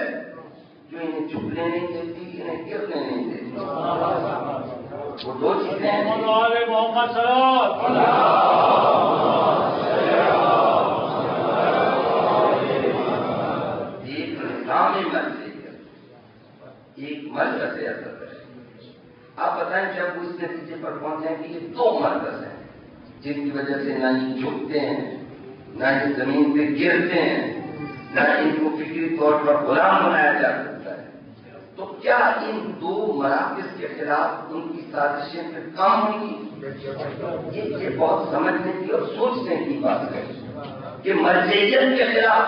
جو انہیں جھکنے نہیں دیتی، انہیں گرنے نہیں دیتی؟ وہ دو چیزیں ہیں، ایک نظام مرجعیت، ایک مرکز اثر ہے۔ آپ بتائیں جب وہ اس نتیجے پر پہنچے کہ یہ دو مرکز ہیں جن کی وجہ سے نہ یہ جھکتے ہیں، نہ یہ زمین پہ گرتے ہیں، نہ ان کو فکری طور پر غلام بنایا جا سکتا ہے، تو کیا ان دو مراکز کے خلاف ان کی سازشیں پھر کام ہوں گی؟ یہ بہت سمجھنے کی اور سوچنے کی بات ہے کہ مرجعیت کے خلاف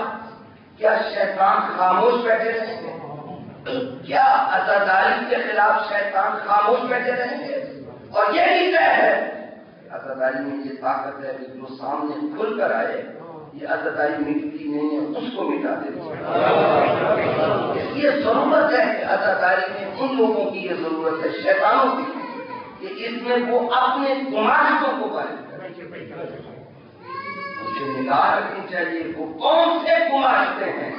کیا شیطان خاموش بیٹھے رہیں گے؟ کیا عزاداری کے خلاف شیطان خاموش بیٹھے رہیں گے؟ اور یہی طے ہے کہ عزاداری میں یہ طاقت ہے کہ جو سامنے کھل کر آئے، یہ عزاداری مٹتی نہیں ہے، اس کو مٹا دیتی ہے۔ اس لیے ضرورت ہے کہ عزاداری میں ان لوگوں کی یہ ضرورت ہے، شیطانوں کی، کہ اس میں وہ اپنے گماشتوں کو پائیں، اسے نگاہ رکھنی چاہیے وہ کون سے گماشتے ہیں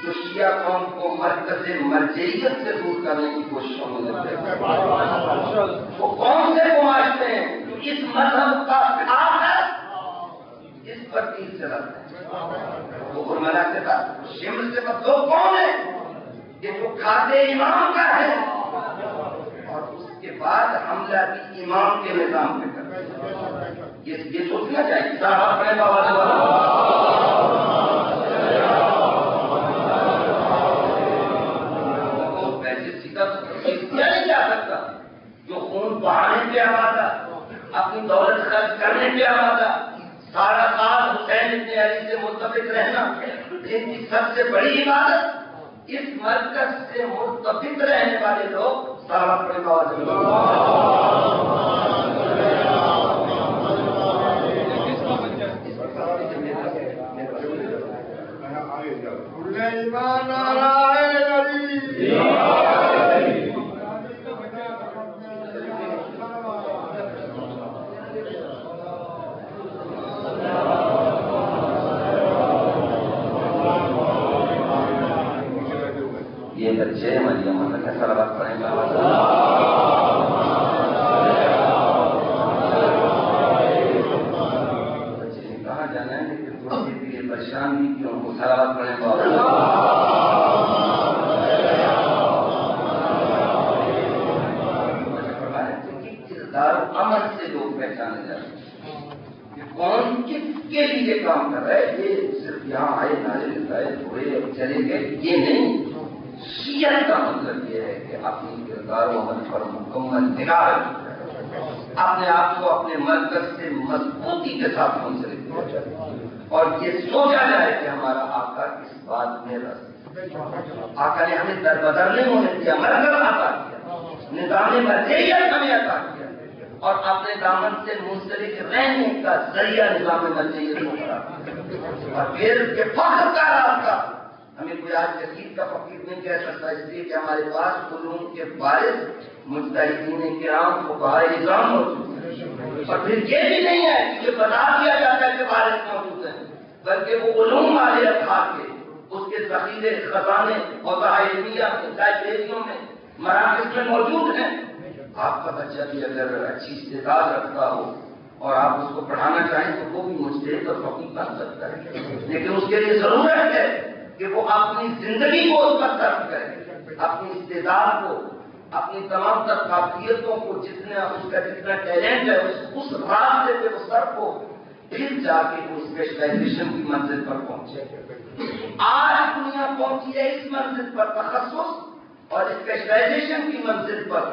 جو شیعہ قوم کو مرکز مرجعیت سے دور کرنے کی کوششوں میں لگتے ہیں۔ وہ کون سے گماشتے ہیں جو اس مذہب کا خاص ہے، اس پر تیر چلاتے ہیں۔ وہ فرمایا تھا شمر سے مطلب کون ہے کہ جو کھاتے امام کا ہے اور اس کے بعد حملہ بھی امام کے نظام پہ کرتے ہیں۔ یہ سوچنا چاہیے صاحب اپنے نہیں جا سکتا جو خون بہانے پہ آمادہ، اپنی دولت خرچ کرنے پہ آمادہ، سارا سال حسین ابن علی سے متفق رہنا، جن کی سب سے بڑی عبادت اس مرکز سے متفق رہنے والے لوگ سارا اپنے یہ بچے مریم کیسا لگا پڑیں گا؟ بچے نے کہاں جانا ہے لیکن تھوڑی سی یہ پریشان بھی کیوں کو سلامت پڑیں گا؟ کردار امن سے لوگ پہچانے جاتے ہیں کہ کون کس کے لیے کام کر رہا ہے۔ یہ صرف یہاں آئے نعرے لگائے تھوڑے اور چلے گئے، یہ نہیں۔ شیعت کا مطلب یہ ہے کہ اپنی کردار و عمل پر مکمل نگاہ رکھیں، اپنے آپ کو اپنے مرکز سے مضبوطی کے ساتھ منسلک کیا جائے اور یہ سوچا جائے کہ ہمارا آقا کس بات میں رس، آقا نے ہمیں در بدر نہیں ہونے دیا، مرکز عطا کیا، نظام مرجعیت ہمیں عطا کیا اور اپنے دامن سے منسلک رہنے کا ذریعہ نظام مرجعیت کو قرار دیا اور پھر کہ فخر کا راستہ ہمیں کوئی آج جدید کا فقیر نہیں کہہ سکتا، اس لیے کہ ہمارے پاس علوم کے وارث مجتہدین کرام فقہائے اعظام موجود ہیں اور پھر یہ بھی نہیں ہے کہ یہ بتا دیا جاتا ہے کہ وارث موجود ہیں، بلکہ وہ علوم والے اطہار کے اس کے ذخیرے خزانے اور علمیہ لائبریریوں میں مراکز میں موجود ہیں۔ آپ کا بچہ بھی اگر اچھی استعداد رکھتا ہو اور آپ اس کو پڑھانا چاہیں تو وہ بھی مجتہد اور فقیہ بن سکتا ہے، لیکن اس کے لیے ضرورت ہے کہ وہ اپنی زندگی کو اس پر صرف کرے، اپنی استعداد کو، اپنی تمام تر قابلیتوں کو، جتنا اس کا جتنا ٹیلنٹ ہے اس راستے پہ وہ صرف ہو، پھر جا کے وہ اسپیشلائزیشن کی منزل پر پہنچے۔ آج دنیا پہنچی ہے اس منزل پر، تخصص اور اسپیشلائزیشن کی منزل پر،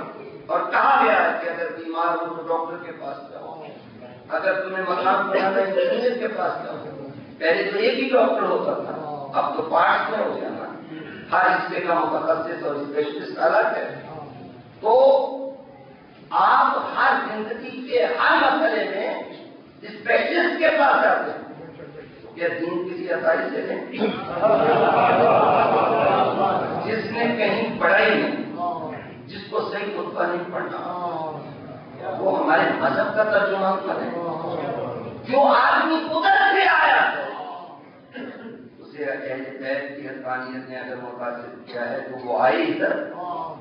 اور کہا گیا ہے کہ اگر بیمار ہو تو ڈاکٹر کے پاس جاؤ، اگر تمہیں مقام بنانا ہے انجینئر کے پاس جاؤ، پہلے تو ایک ہی ڈاکٹر ہوتا تھا، اب تو پارٹس میں ہو گیا نا، ہر حصے کا متخصص اور اسپیشلسٹ الگ ہے. تو آپ ہر زندگی کے ہر مسئلے میں اسپیشلسٹ کے پاس جاتے ہیں. کیا دین کسی عطائی سے لیں؟ جس نے کہیں پڑھائی نہیں، جس کو صحیح خطبہ نہیں پڑھنا، وہ ہمارے مذہب کا ترجمہ کرے. جو آدمی ادھر سے آیا اسے اہل بیت کی حقانیت نے اگر متاثر کیا ہے تو وہ آئے ادھر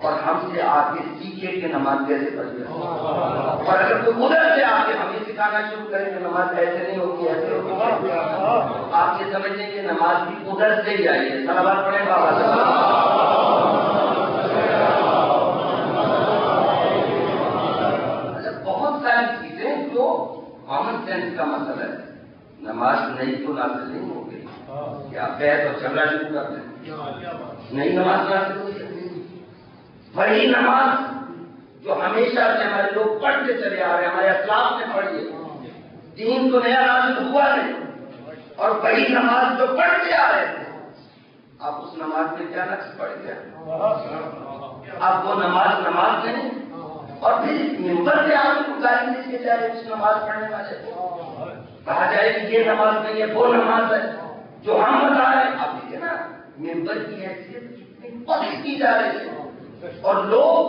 اور ہم سے آ کے سیکھے کہ نماز کیسے پڑھتے ہیں. اور اگر تو ادھر سے آ کے ہمیں سکھانا شروع کریں کہ نماز ایسے نہیں ہوتی ایسے ہوتی، آپ یہ سمجھیں کہ نماز بھی ادھر سے ہی آئی ہے. صلوات پڑھیں بابا. بہت ساری چیزیں جو کامن سینس کا مسئلہ ہے. نماز نہیں تو نازل نہیں ہوگی، کیا بیت اور جھگڑا شروع کر دیں؟ نہیں نماز نازل ہوگی. وہی نماز جو ہمیشہ سے ہمارے لوگ پڑھتے چلے آ رہے ہیں، ہمارے اسلاف نے پڑھی ہے. دین تو نیا نازل ہوا نہیں، اور وہی نماز جو پڑھتے آ رہے تھے، آپ اس نماز میں کیا نقص پڑ گیا؟ اب وہ نماز نہیں، اور پھر ممبر سے آپ کو گالی دے کے جائے اس نماز پڑھنے والے کو، کہا جائے کہ یہ نماز نہیں ہے وہ نماز ہے جو ہم بتا رہے ہیں. آپ دیکھیں نا ممبر کی حیثیت کتنی پست کی جا رہی ہے، اور لوگ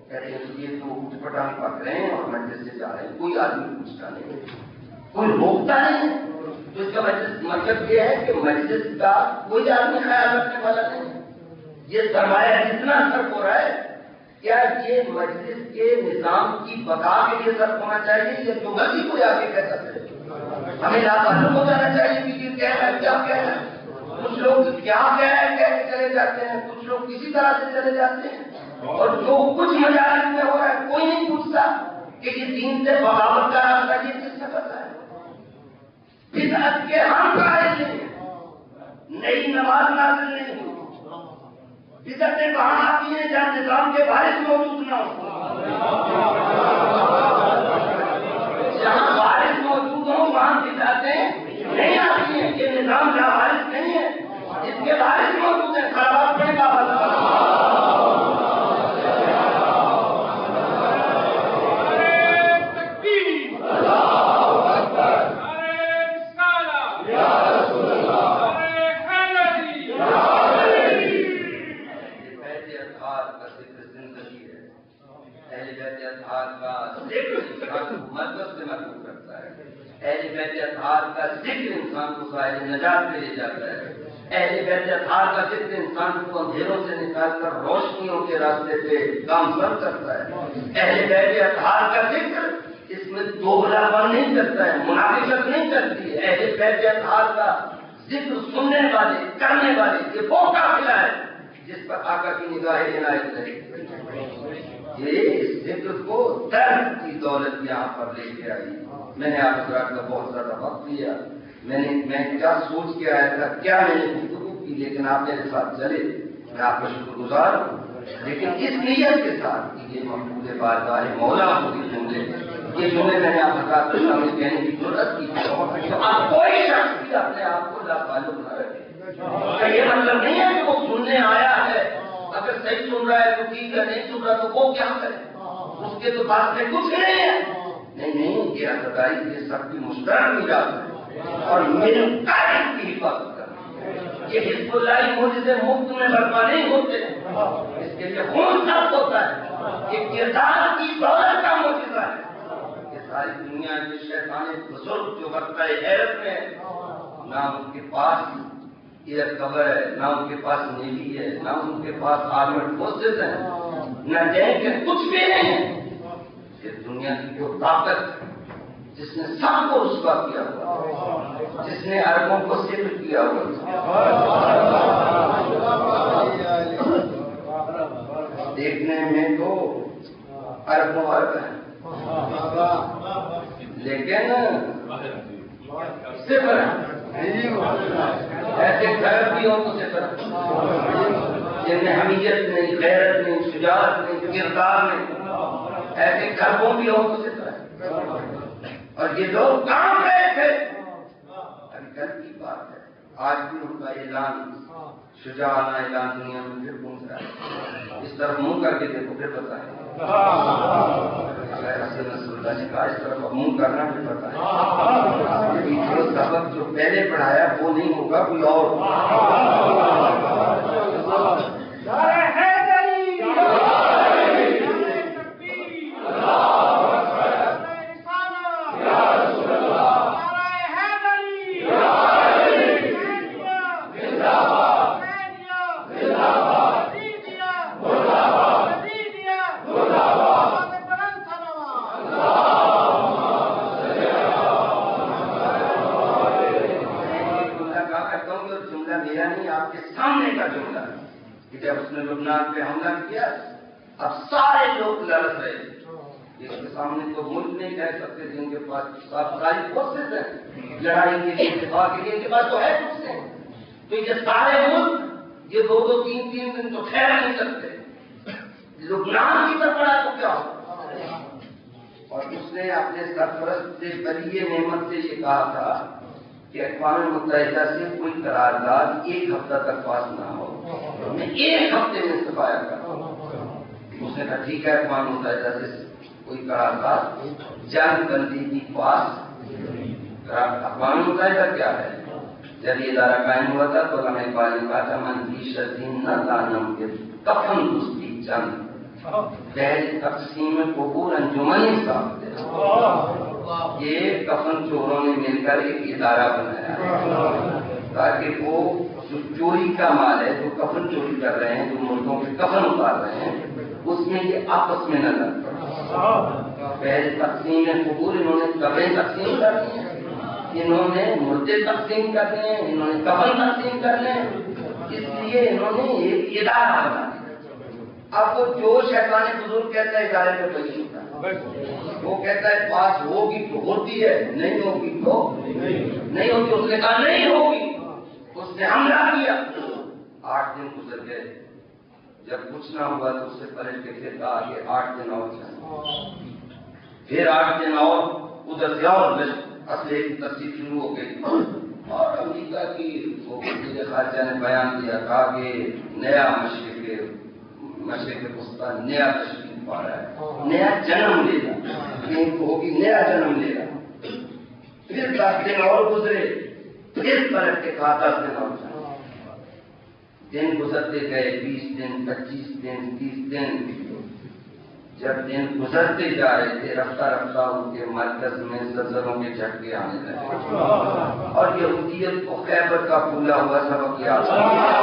کہہ رہے ہیں یہ تو اٹھ پٹانگ پک رہے ہیں اور مجلس سے جا رہے ہیں، کوئی آدمی پوچھتا نہیں ہے، کوئی روکتا نہیں ہے. تو اس کا مطلب یہ ہے کہ مجلس کا کوئی آدمی خیال رکھنے والا نہیں. یہ سرمایہ جتنا اثر ہو رہا ہے، کیا یہ مجلس کے نظام کی بقا کے لیے سر ہونا چاہیے یا جو غلطی کو آگے کہہ سکتے ہیں؟ ہمیں لاپرواہ ہو جانا چاہیے کہ یہ کہہ رہا ہے کیا کہہ رہا ہے. کچھ لوگ کیا کہہ رہے ہیں کہہ کے چلے جاتے ہیں، کچھ لوگ کسی طرح سے چلے جاتے ہیں، اور جو کچھ مجالس میں ہو رہا ہے کوئی نہیں پوچھتا کہ یہ دین سے بغاوت کا راستہ یہ کس سے پتا ہے. بدعت کے ہم قائل نہیں، نئی نماز نازل نہیں ہوئی. بدعتیں کہاں آتی ہیں جہاں نظام کے وارث موجود نہ ہو. جہاں وارث موجود ہوں وہاں بدعتیں نہیں آتی ہیں. یہ نظام جہاں وارث نہیں ہے، اس کے وارث موجود ہیں. خراب پڑے گا کا ذکر انسان کو ظاہر نجات میں لے جاتا ہے. اہل بیت اطہار کا ذکر انسان کو اندھیروں سے نکال کر روشنیوں کے راستے پہ گامزن کرتا ہے. اہل بیت اطہار کا ذکر اس میں دوغلا پن نہیں کرتا ہے، منافقت نہیں کرتی ہے. اہل بیت اطہار کا ذکر سننے والے کرنے والے یہ وہ قافلہ ہے جس پر آقا کی نگاہ عنایت رہے. یہ اس ذکر کو درد کی دولت یہاں پر لے کے آئی. میں نے آپ حضرات کا بہت زیادہ وقت لیا، میں کیا سوچ کے آیا تھا، کیا میں نے گفتگو کی، لیکن آپ میرے ساتھ چلے، میں آپ کا شکر گزار ہوں. لیکن اس نیت کے ساتھ کہ یہ محمود بارگاہ مولا ہوگی یہ جملے میں نے آپ حضرات کے سامنے کہنے کی ضرورت کی. تو آپ کوئی شخص بھی اپنے آپ کو لاپرواہ نہ رکھے. یہ مطلب نہیں ہے کہ وہ سننے آیا ہے، اگر صحیح سن رہا ہے تو ٹھیک ہے، نہیں سن رہا تو وہ کیا کرے، اس کے تو پاس میں کچھ نہیں ہے. نہیں یہ عقیدائی یہ سب کی مشترک میراث ہے اور میرے قائد کی حفاظت کرنا. یہ حزب اللہ معجزے مفت میں برپا نہیں ہوتے، اس کے لیے خون خرچ ہوتا ہے. یہ کردار کی دولت کا معجزہ ہے. یہ ساری دنیا کے شیطان بزرگ جو برتائے حیرت میں، نہ ان کے پاس ایئر کور ہے، نہ ان کے پاس نیوی ہے، نہ ان کے پاس آرمڈ فورسز ہیں، نہ جنگ کے کچھ بھی نہیں ہے. دنیا کی جو طاقت جس نے سب کو رسوا کیا ہوا، جس نے عربوں کو صفر کیا ہوا، دیکھنے میں تو اربوں ارب ہیں لیکن صفر ایسے گھر بھی ہوں تو صفر جن میں حمیت نہیں، غیرت نہیں، شجاعت نہیں، کردار نہیں. ایسے گھروں بھی ہو تو صفر ہے. اور یہ لوگ کہاں گئے تھے؟ ابھی کل کی بات ہے، آج بھی ان کا اعلان شجاعانہ اعلان دنیا میں پھر گونج رہا ہے. اس طرف منہ کر کے دیکھو پھر بتائیں. حسن نصر اللہ نے کہا اس طرف منہ کرنا پھر بتائیں. جو سبق جو پہلے پڑھایا وہ نہیں ہوگا، کوئی اور. جب اس نے لبنان پہ حملہ کیا اب سارے لوگ لڑ رہے تھے. اس کے سامنے تو ملک نہیں کہہ سکتے تھے، ان کے پاس ساری فورسز ہیں لڑائی کے لیے، دفاع کے لیے، ان کے پاس تو ہے کچھ نہیں. تو یہ سارے ملک یہ 2-3 دن تو ٹھہر نہیں سکتے. لبنان کی طرف پڑا تو کیا ہو. اور اس نے اپنے سرپرست سے بلیے نعمت سے یہ کہا تھا کہ اقوام متحدہ سے کوئی قرارداد 1 ہفتہ تک پاس نہ ہو، میں 1 ہفتے میں صفایا کروں. اس نے کہا ٹھیک ہے، اقوام متحدہ سے کوئی قرارداد جنگ بندی کی پاس. اقوام متحدہ کیا ہے؟ جب یہ ادارہ قائم ہوا تھا تو علامہ اقبال نے کہا تھا من کی شدین نہ دانم کے کفن دوستی جنگ پہلی تقسیم قبور انجمنی صاحب. یہ کفن چوروں نے مل کر ایک ادارہ بنایا تاکہ وہ جو چوری کا مال ہے، جو کفن چوری کر رہے ہیں، جو مردوں کے کفن اتار رہے ہیں، اس میں یہ آپس میں نہ لڑ پڑے. پہلے تقسیم قبور انہوں نے قبریں تقسیم کر لی ہیں، انہوں نے مردے تقسیم کر لیے ہیں، انہوں نے کفن تقسیم کر لیے ہیں. اس لیے انہوں نے ایک ادارہ بنا دیا. اب وہ جو شیطان بزرگ کہتا ہے ادارے میں کوئی نہیں ہوتا. وہ کہتا ہے پاس ہوگی تو ہوتی ہے، نہیں ہوگی تو نہیں ہوتی. اس نے کہا نہیں ہوگی، اس نے حملہ کیا. 8 دن گزر گئے. جب کچھ نہ ہوا تو اس سے پلٹ کے پھر کہا کہ 8 دن اور چاہیے. پھر 8 دن اور ادھر سے اور اسلحے کی تصدیق شروع ہو گئی. اور امریکہ کی وزیر خارجہ نے بیان دیا تھا کہ نیا مشرق وسطیٰ نیا تشکیل پا رہا ہے، نیا جنم لے گا، ہوگی نیا جنم لے گا. پھر 10 دن اور گزرے، پھر پلٹ کے کہا 10 دن اور چاہیے. دن گزرتے گئے، 20 دن، 25 دن، 30 دن. جب دن گزرتے جا رہے تھے رفتہ رفتہ ان کے مرکز میں زلزلوں کے جھٹکے آنے لگے اور یہودیت کو خیبر کا پھولا ہوا سبق یاد آ گیا.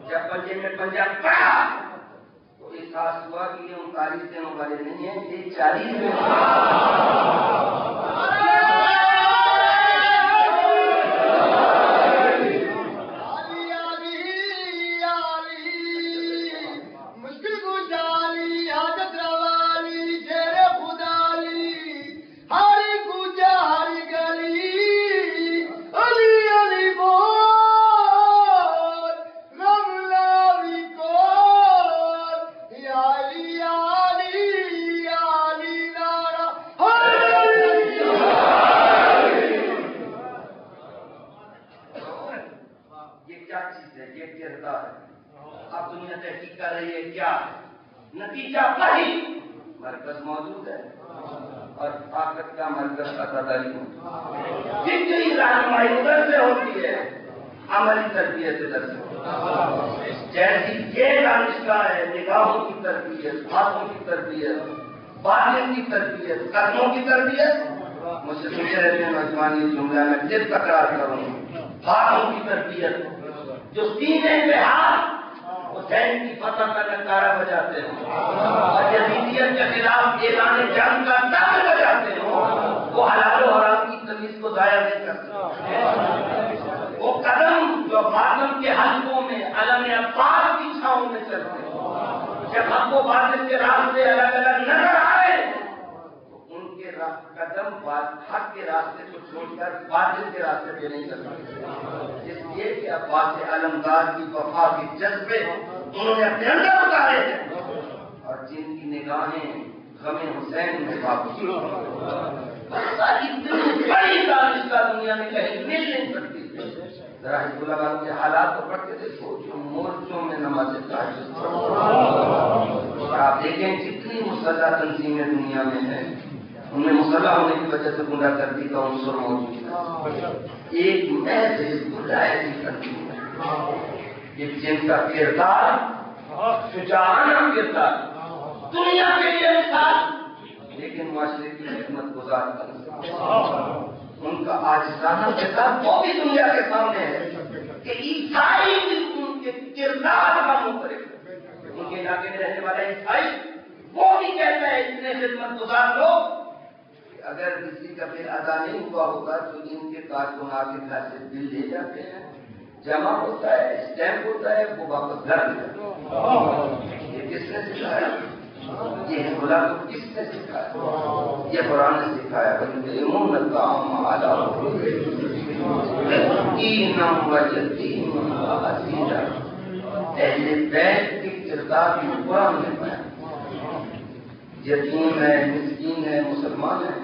جب پنجے میں پنجاب پڑا تو احساس ہوا کہ یہ 39 دنوں والے نہیں ہیں، یہ 40 میں. اب دنیا تحقیق کر رہی ہے کیا ہے نتیجہ وہی. مرکز موجود ہے اور طاقت کا مرکز عطاداری ہوتی ہے. فکری رہنمائی ادھر سے ہوتی ہے، عملی تربیت ادھر سے ہوتی ہے. جیسی یہ دانشگاہ ہے، نگاہوں کی تربیت، ہاتھوں کی تربیت، باطن کی تربیت، قدموں کی تربیت. مجھے سوچے رہتے ہیں نوجوان یہ جملہ میں پھر تکرار کروں. ہاتھوں کی تربیت، جو سینے پہ ہاتھ وہ ذہن کی فتح کا نکارہ بجاتے ہیں اور یزیدیت کے خلاف اعلان جنگ کا تار بجاتے ہیں، وہ حلال و حرام کی تمیز کو ضائع نہیں کرتے. وہ قدم جو باطن کے حلقوں میں علم عباس کی چھاؤں میں چلتے ہیں، جب ہم کو باطل کے راستے الگ الگ نظر آئے تو ان کے راستے قدم حق کے راستے کو چھوڑ کر باطل کے راستے پہ نہیں کر سکتے، اس لیے کہ عباس علمدار کی وفا کے جذبے انہوں نے اپنے اندر اتارے تھے، اور جن کی نگاہیں غم حسین میں واپس اتنی بڑی دانشگاہ دنیا میں کہیں مل نہیں سکتی۔ ذرا حزب اللہ والوں کے حالات کو پڑھ کے دیکھو، جو مورچوں میں نماز تہجد پڑھتے، آپ دیکھیں جتنی مسلح تنظیمیں دنیا میں ہیں ان میں مسلح ہونے کی وجہ سے غنڈہ گردی کا عنصر موجود ہے، ایک محض حزب اللہ ایسی تنظیم ہے کہ جن کا کردار شجاعانہ کردار دنیا کے لیے مثال، لیکن معاشرے کی خدمت گزار کا ان کا عاجزانہ کردار وہ بھی دنیا کے سامنے ہے کہ عیسائی ان کے کردار کا منفرد ہے۔ ان کے علاقے میں رہنے والا عیسائی وہ بھی کہتا ہے اتنے خدمت گزار لوگ کہ اگر کسی کا بل ادا نہیں ہوا ہوگا تو ان کے کارکنان کے گھر سے بل لے جاتے ہیں، جمع ہوتا ہے، اسٹیمپ ہوتا ہے، وہ واپس گھر لے جاتے ہیں۔ یہ کس نے سکھایا؟ یہ حزب اللہ کو کس نے سکھایا؟ یہ قرآن نے سکھایا، وَيُطْعِمُونَ الطَّعَامَ عَلَىٰ حُبِّهِ مِسْكِينًا وَيَتِيمًا وَأَسِيرًا۔ اہل بیت کے کردار کو قرآن نے بیان، یتیم ہے، مسکین ہے، مسلمان ہے۔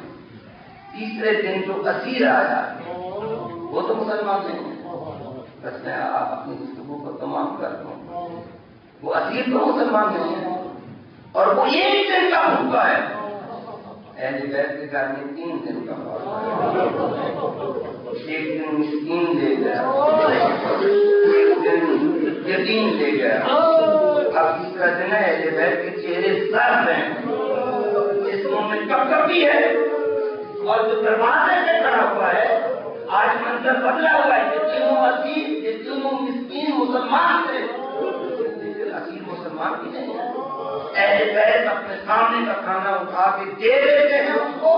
تیسرے دن جو اسیر آیا وہ تو مسلمان نہیں ہے، بس میں اپنی گفتگو کو تمام کر دوں، وہ اسیر تو مسلمان نہیں ہے، اور وہ ایک دن کا بھوکا ہے۔ اہل بیت کے گھر میں 3 دن کا بھوکا ہے، ایک دن مسکین لے گیا، ایک دن یتیم لے گیا، اب تیسرا دن ہے اہل بیت کے چہرے سرد ہیں، اس میں کب کبھی ہے، اور جو دروازے سے کھڑا ہوا ہے آج منظر بدلا ہوا ہے، یہ تینوں اسیر، یہ تینوں مسکین مسلمان تھے، لیکن اسیر مسلمان بھی نہیں ہے۔ اہل بیت اپنے سامنے کا کھانا اٹھا کے دے دیتے ہیں اس کو۔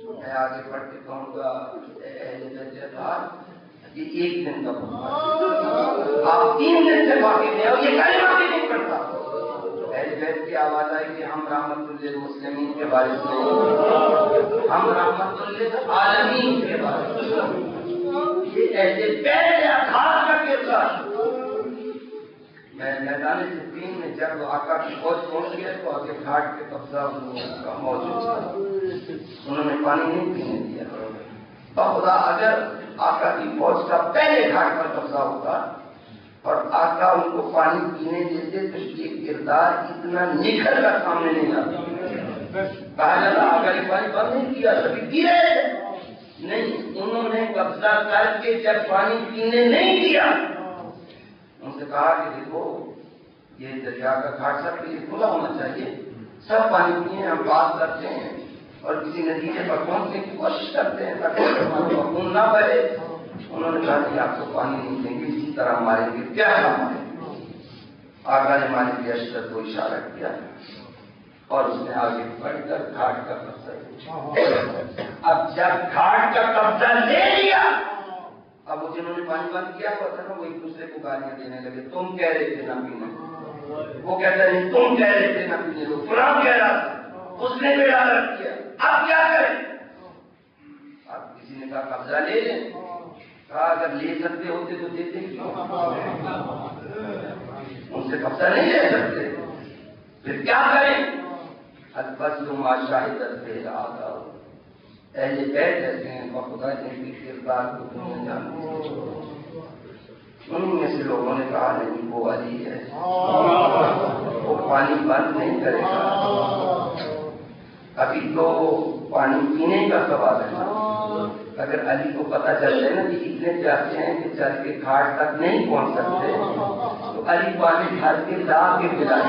میں آگے بڑھ کے کہوں گا اہل بیت اطہار یہ ایک دن کا بھوکا، آپ 3 دن سے واقف ہیں اور یہ کلمہ بھی نہیں پڑھتا۔ اہل بیت کی آواز آئی کہ ہم رحمت للمسلمین کے وارث نہیں، ہم رحمت للعالمین کے وارث ہیں۔ یہ اہل بیت اطہار کا کردار۔ میں میدان صفین میں جب آقا کی فوج پہنچ گئے تو آگے گھاٹ کے قبضہ کا موجود تھا، انہوں نے پانی نہیں پینے دیا۔ بخدا اگر آقا کی فوج کا پہلے گھاٹ پر قبضہ ہوگا اور آقا ان کو پانی پینے دیتے تو یہ کردار اتنا نکھر کر سامنے نہیں آتا۔ کہا جاتا آقا نے پانی بند نہیں کیا، سبھی پی رہے تھے، نہیں، انہوں نے قبضہ کر کے جب پانی پینے نہیں دیا ان سے کہا کہ دیکھو یہ دریا کا گھاٹ سب کے لیے کھلا ہونا چاہیے، سب پانی پیئے، ہم بات کرتے ہیں اور کسی نتیجے پر پہنچنے کی کوشش کرتے ہیں تاکہ خون نہ بہے۔ انہوں نے کہا کہ آپ کو پانی نہیں دیں گے، اسی طرح ماریں گے، کیا ماریں گے؟ آقا نے مارے کے اشرف کو اشارہ کیا اور اس نے آگے بڑھ کر گھاٹ کا قبضہ لیا۔ اب جب گھاٹ کا قبضہ لے لیا اب وہ جنہوں نے پانی بند کیا ہوا تھا نا وہ ایک دوسرے کو گالیاں دینے لگے، تم کہہ رہے تھے نہ پینے، وہ کہتا ہے تم کہہ رہے تھے نہ پینے، تو فلاں کہہ رہا تھا، اس نے بیڑا رکھ کیا، اب کیا کریں؟ اب کسی نے کہا قبضہ لے لیں، کہا اگر لے سکتے ہوتے تو دیتے کیوں؟ ان سے قبضہ نہیں لے سکتے، پھر کیا کریں؟ الفضل ما شاہدت به الاعداء۔ اہل بیت ایسے ہیں خدا نے بھی کردار کو تمہیں جانتے، ان میں سے لوگوں نے کہا نہیں وہ علی ہے، وہ پانی بند نہیں کرے گا۔ ابھی تو پانی پینے کا سوال ہے، اگر علی کو پتہ چلتا ہے نا کہ اتنے چاہتے ہیں کہ چل کے گھاٹ تک نہیں پہنچ سکتے تو علی پانی بھر کے لا کے پلائے،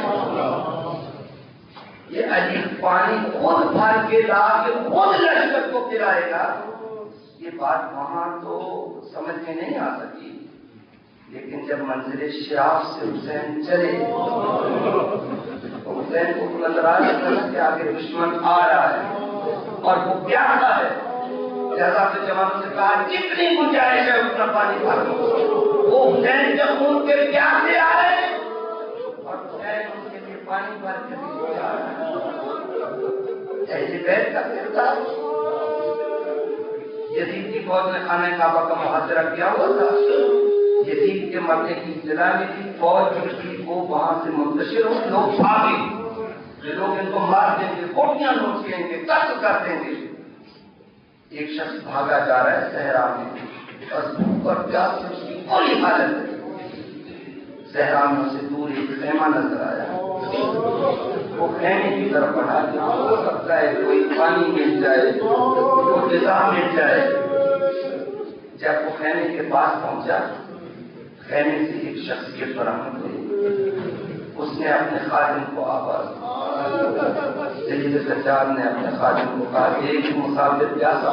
یہ علی پانی خود بھر کے لا کے خود لشکر کو پلائے گا۔ یہ بات وہاں تو سمجھ میں نہیں آ سکی، لیکن جب منزل شراف سے حسین چلے تو حسین کو نظر آ رہا کہ آگے دشمن آ رہا ہے اور وہ پیاسا ہے، لہذا سے جوانوں سے کہا جتنی گنجائش ہے اتنا پانی بھر دو۔ وہ حسین جب ان کے پیاسے آ رہے ہیں اور حسین ان کے لیے پانی بھر کے آ رہا ہے۔ اہل بیت کا کردار. یزید کی فوج نے خانہ کعبہ کا محاصرہ کیا ہوا تھا. یزید کے مرنے کی اطلاع میں تھی، فوج جو تھی وہ وہاں سے منتشر ہو، لوگ بھاگے، یہ لوگ ان کو مار دیں گے، گولیاں نوچ لیں گے، قتل کر دیں گے. ایک شخص بھاگا جا رہا ہے صحرا میں، اور بھوک اور پیاس سے اس کی بری حالت ہے. صحرا میں سے دور ایک خیمہ نظر آیا، وہ خیمے کی طرف بڑھا دیا. ہو سکتا ہے کوئی پانی مل جائے، کوئی غذا مل جائے. جب وہ خیمے کے پاس پہنچا، خیمے سے ایک شخصیت برآمد ہوئی. اس نے اپنے خادم کو آواز دی. سید سجاد نے اپنے خادم کو کہا کہ ایک مسافر پیاسا،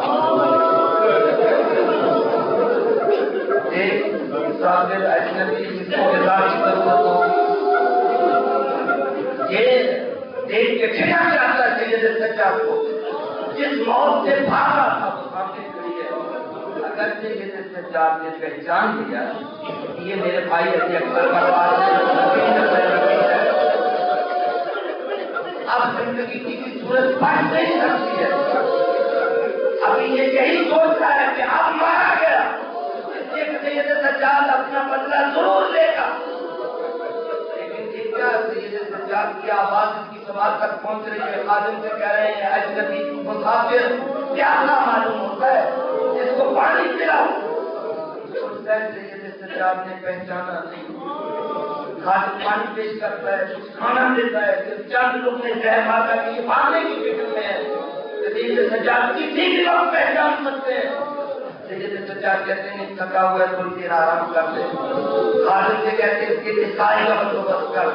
ایک مسافر اجنبی جس کو غذا کی ضرورت ہو، یہ دیکھ کے کھڑا چاہتا ہے. سید سجاد کو جس موت سے بھاگا تھا وہ سامنے کھڑی ہے. اگر سید سجاد نے پہچان لیا یہ میرے بھائی علی اکبر کا ہے، اب زندگی کی صورت بڑھ نہیں سکتی ہے. ابھی یہ یہی سوچ رہا ہے کہ اب مارا گیا، سید سجاد اپنا بدلہ ضرور لے گا. لیکن یہ کیا سید سجاد کی آواز کی سماعت تک پہنچ رہی ہے. خادم سے کہہ رہے ہیں اجنبی مسافر پیاسا معلوم ہوتا ہے، اس کو پانی پلاؤ. سید سجاد نے پہچانا نہیں. خادم پانی پیش کرتا ہے، کچھ کھانا دیتا ہے، پھر چند لوگ نے زہر مارا کہ یہ بھاگنے کی فکر میں ہے. سید سجاد کسی بھی لوگ پہچان سکتے ہیں. سید سجاد کہتے ہیں تھکا ہوا ہے، تھوڑی دیر آرام کر دے. خادم سے کہتے ہیں اس کے لیے سائے کا بندوبست کر،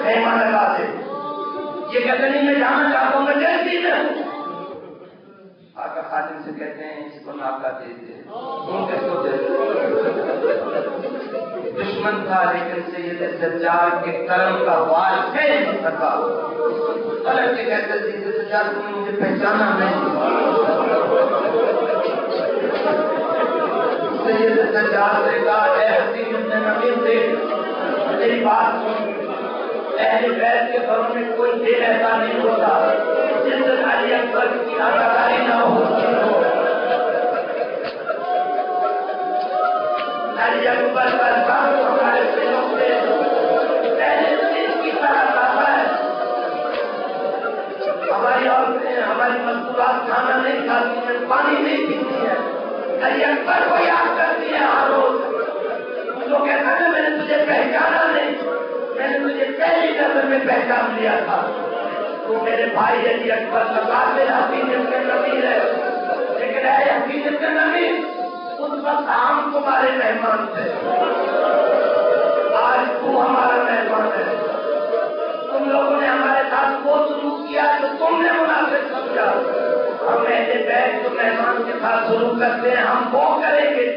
خیمہ لگا دے. یہ کہتے نہیں میں جانا چاہتا ہوں، میں جلدی میں ہوں. آقا خادم سے کہتے ہیں اس کو ناکہ دے دے. ان کس کو دے دے؟ دشمن تھا لیکن سید سجاد کے کرم کا وار پھیر نہیں سکا. پلٹ کے کہتے سید سجاد تم نے مجھے پہچانا نہیں. سید سجاد نے کہا اے حسین ابن نبی سے میری بات سن. اہل بیت کے گھروں میں کوئی دل ایسا نہیں ہوتا جس سے علی اکبر کی اداکاری نہ ہو. علی اکبر کا کام ہمارے دلوں سے پہلے دن کی طرح رہا ہے. ہماری عورتیں ہماری مستورات کھانا نہیں کھاتی ہیں، پانی نہیں پیتی ہیں، علی اکبر کو یاد کرتی ہیں ہر روز. تو کہتا ہے میں نے تجھے پہچانا نہیں، میں نے تجھے پہلی نظر میں پہچان لیا تھا. تو میرے بھائی علی اکبر کا قاتل حفیظ ابن نبی ہے. لیکن اے حفیظ ابن نبی اس وقت ہم تمہارے مہمان تھے، آج تو ہمارا مہمان ہے. تم لوگوں نے ہمارے ساتھ وہ سلوک کیا جو تم نے مناسب سمجھا. ہم اہل بیت جو مہمان کے ساتھ سلوک کرتے ہیں ہم وہ کریں گے.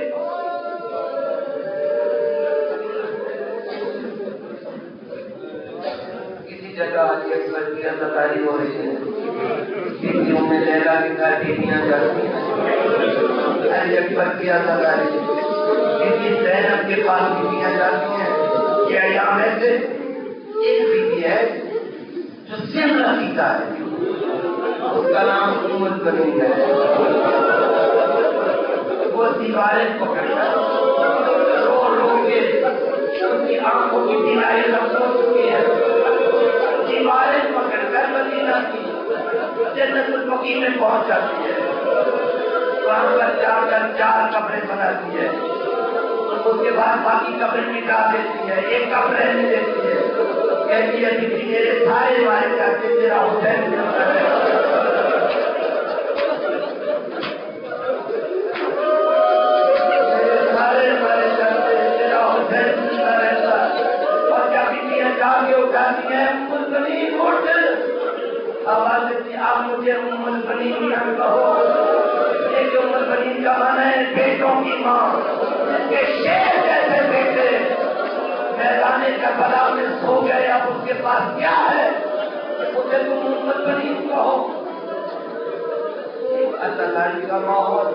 جگہ علی اکبر کی عزاداری ہو رہی ہے. بیویوں میں لیلا کے گھر بیویاں جاتی ہیں، علی اکبر کی عزاداری. بیوی زینب کے پاس بیویاں جاتی ہیں. یہ ایام ایسے ایک بیوی ہے جو سن رسیدہ ہے، اس کا نام ام البنین ہے. وہ دیواریں پکڑ کر رو رو کے ان کی آنکھوں کی بیماری ختم ہو چکی ہے. دیواریں پکڑ کر مدینہ کی جنت البقیع میں پہنچ جاتی ہے. وہاں پر جا کر 4 قبریں بناتی ہے. اس کے بعد باقی قبریں مٹا دیتی ہے، ایک قبر رہنے دیتی ہے. کہتی ہے کہ میرے سارے مارے جاتے تیرا حسین ملتا ہے. میرے سارے مارے جاتے تیرا حسین ملتا رہتا. اور جب بیویاں جاگ کے اٹھاتی ہیں ام البنین اٹھ آواز دیتی آپ مجھے ام البنین نہ کہو. ایک ام البنین کا معنی ہے بیٹوں کی ماں، جس کے شیر جیسے بیٹے میدان کربلا میں سو گئے. اب اس کے پاس کیا ہے اسے تم ام البنین کہو. اللہ کا ماحول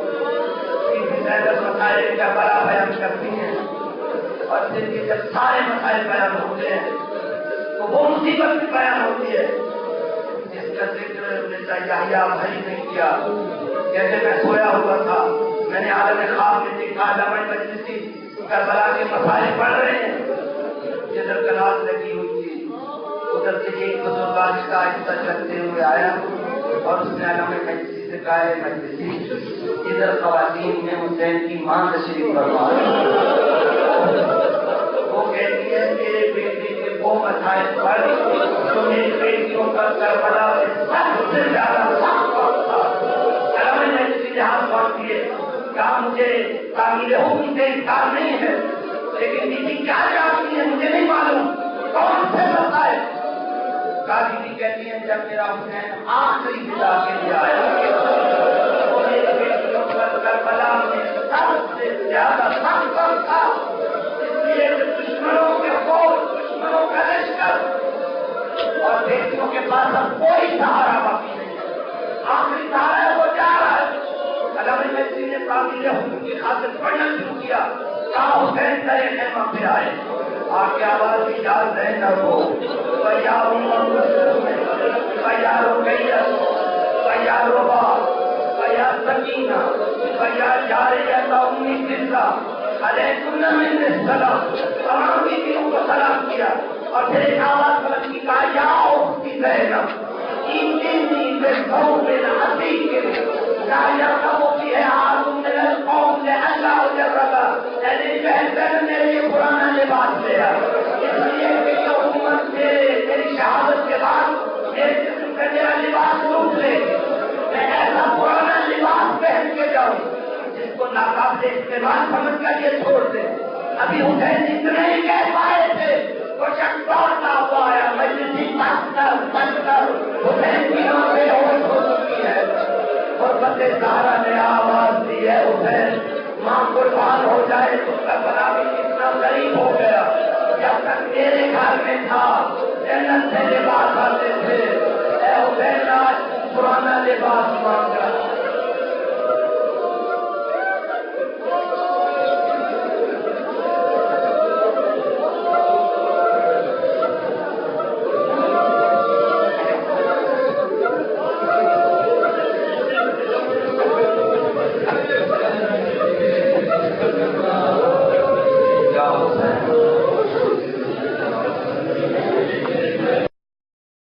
مسائل کا بڑا بیان کرتی ہیں اور دن کے جب سارے مسائل بیان ہوتے ہیں تو وہ مصیبت بھی بیان ہوتی ہے جس کا ذکر یحییٰ بھائی نے کیا. جیسے میں سویا ہوا تھا میں نے عالم خواب میں دیکھا علامہ مجلسی کربلا کے مسائل پڑھ رہے ہیں. جدھر کلاس لگی ہوئی تھی ادھر سے ایک بزرگ آہستہ آہستہ چلتے ہوئے آیا اور اس نے علامہ مجلسی سے کہا ہے مجلسی ادھر خواتین میں حسین کی ماں تشریف فرما. وہ کہتی ہے میرے بیٹے کے وہ مسائل پڑھ جو میری بیٹیوں کا کربلا میں سب سے زیادہ سخت تھا. علامہ مجلسی نے ہاتھ باندھ دیے کہا مجھے تعمیل حکم سے انکار نہیں ہے لیکن بیوی کیا جانتی ہے مجھے نہیں معلوم کون سے مسائل. کالی جی کہتی ہیں جب میرا حسین آخری فدا کے لیے آیا تو میری بیٹیوں کا کربلا میں سب سے زیادہ سخت تھا. اس لیے دشمنوں کے فوج دشمنوں کا لشکر اور بیٹیوں کے پاس اب کوئی سہارا باقی نہیں. آخری سہارا ہے وہ جا رہا ہے. علامہ مجلسی نے تعمیل حکم کی خاطر پڑھنا شروع کیا. کہاں حسین ترے خیمہ پہ آئے آپ کی آواز بھی یاد رہے نہ ہو یا رقیہ یا ربا یا سکینہ یا جاریہ ام فضہ علیکم من السلام. تمام بیویوں کو سلام کیا اور پھر ایک آواز بلند کی کہا یا اختی زینب اینی بالثوب العتیق لا یرغب فیہ احد من القوم لئلا اجربہ. میری بہن میرے لیے پرانا لباس لے آ اس لیے کہ یہ امت سے میری شہادت کے بعد میرے جسم کا میرا لباس لوٹ لے. میں ایسا پرانا لباس پہن کے جاؤں جس کو ناقابل استعمال سمجھ کر یہ چھوڑ دے. ابھی حسین اتنے ہی کہہ پائے تھے وہ شخص دوڑتا ہوا آیا مجلسی بس کر حسین کی ماں بے ہوش ہو چکی ہے. غربت زہرا نے آواز دی ہے حسین ماں قربان ہو جائے تو کربلا بھی کتنا قریب ہو گیا. جب تک میرے گھر میں تھا جنت سے لباس آتے تھے. اے حسین آج پرانا لباس مانگ رہا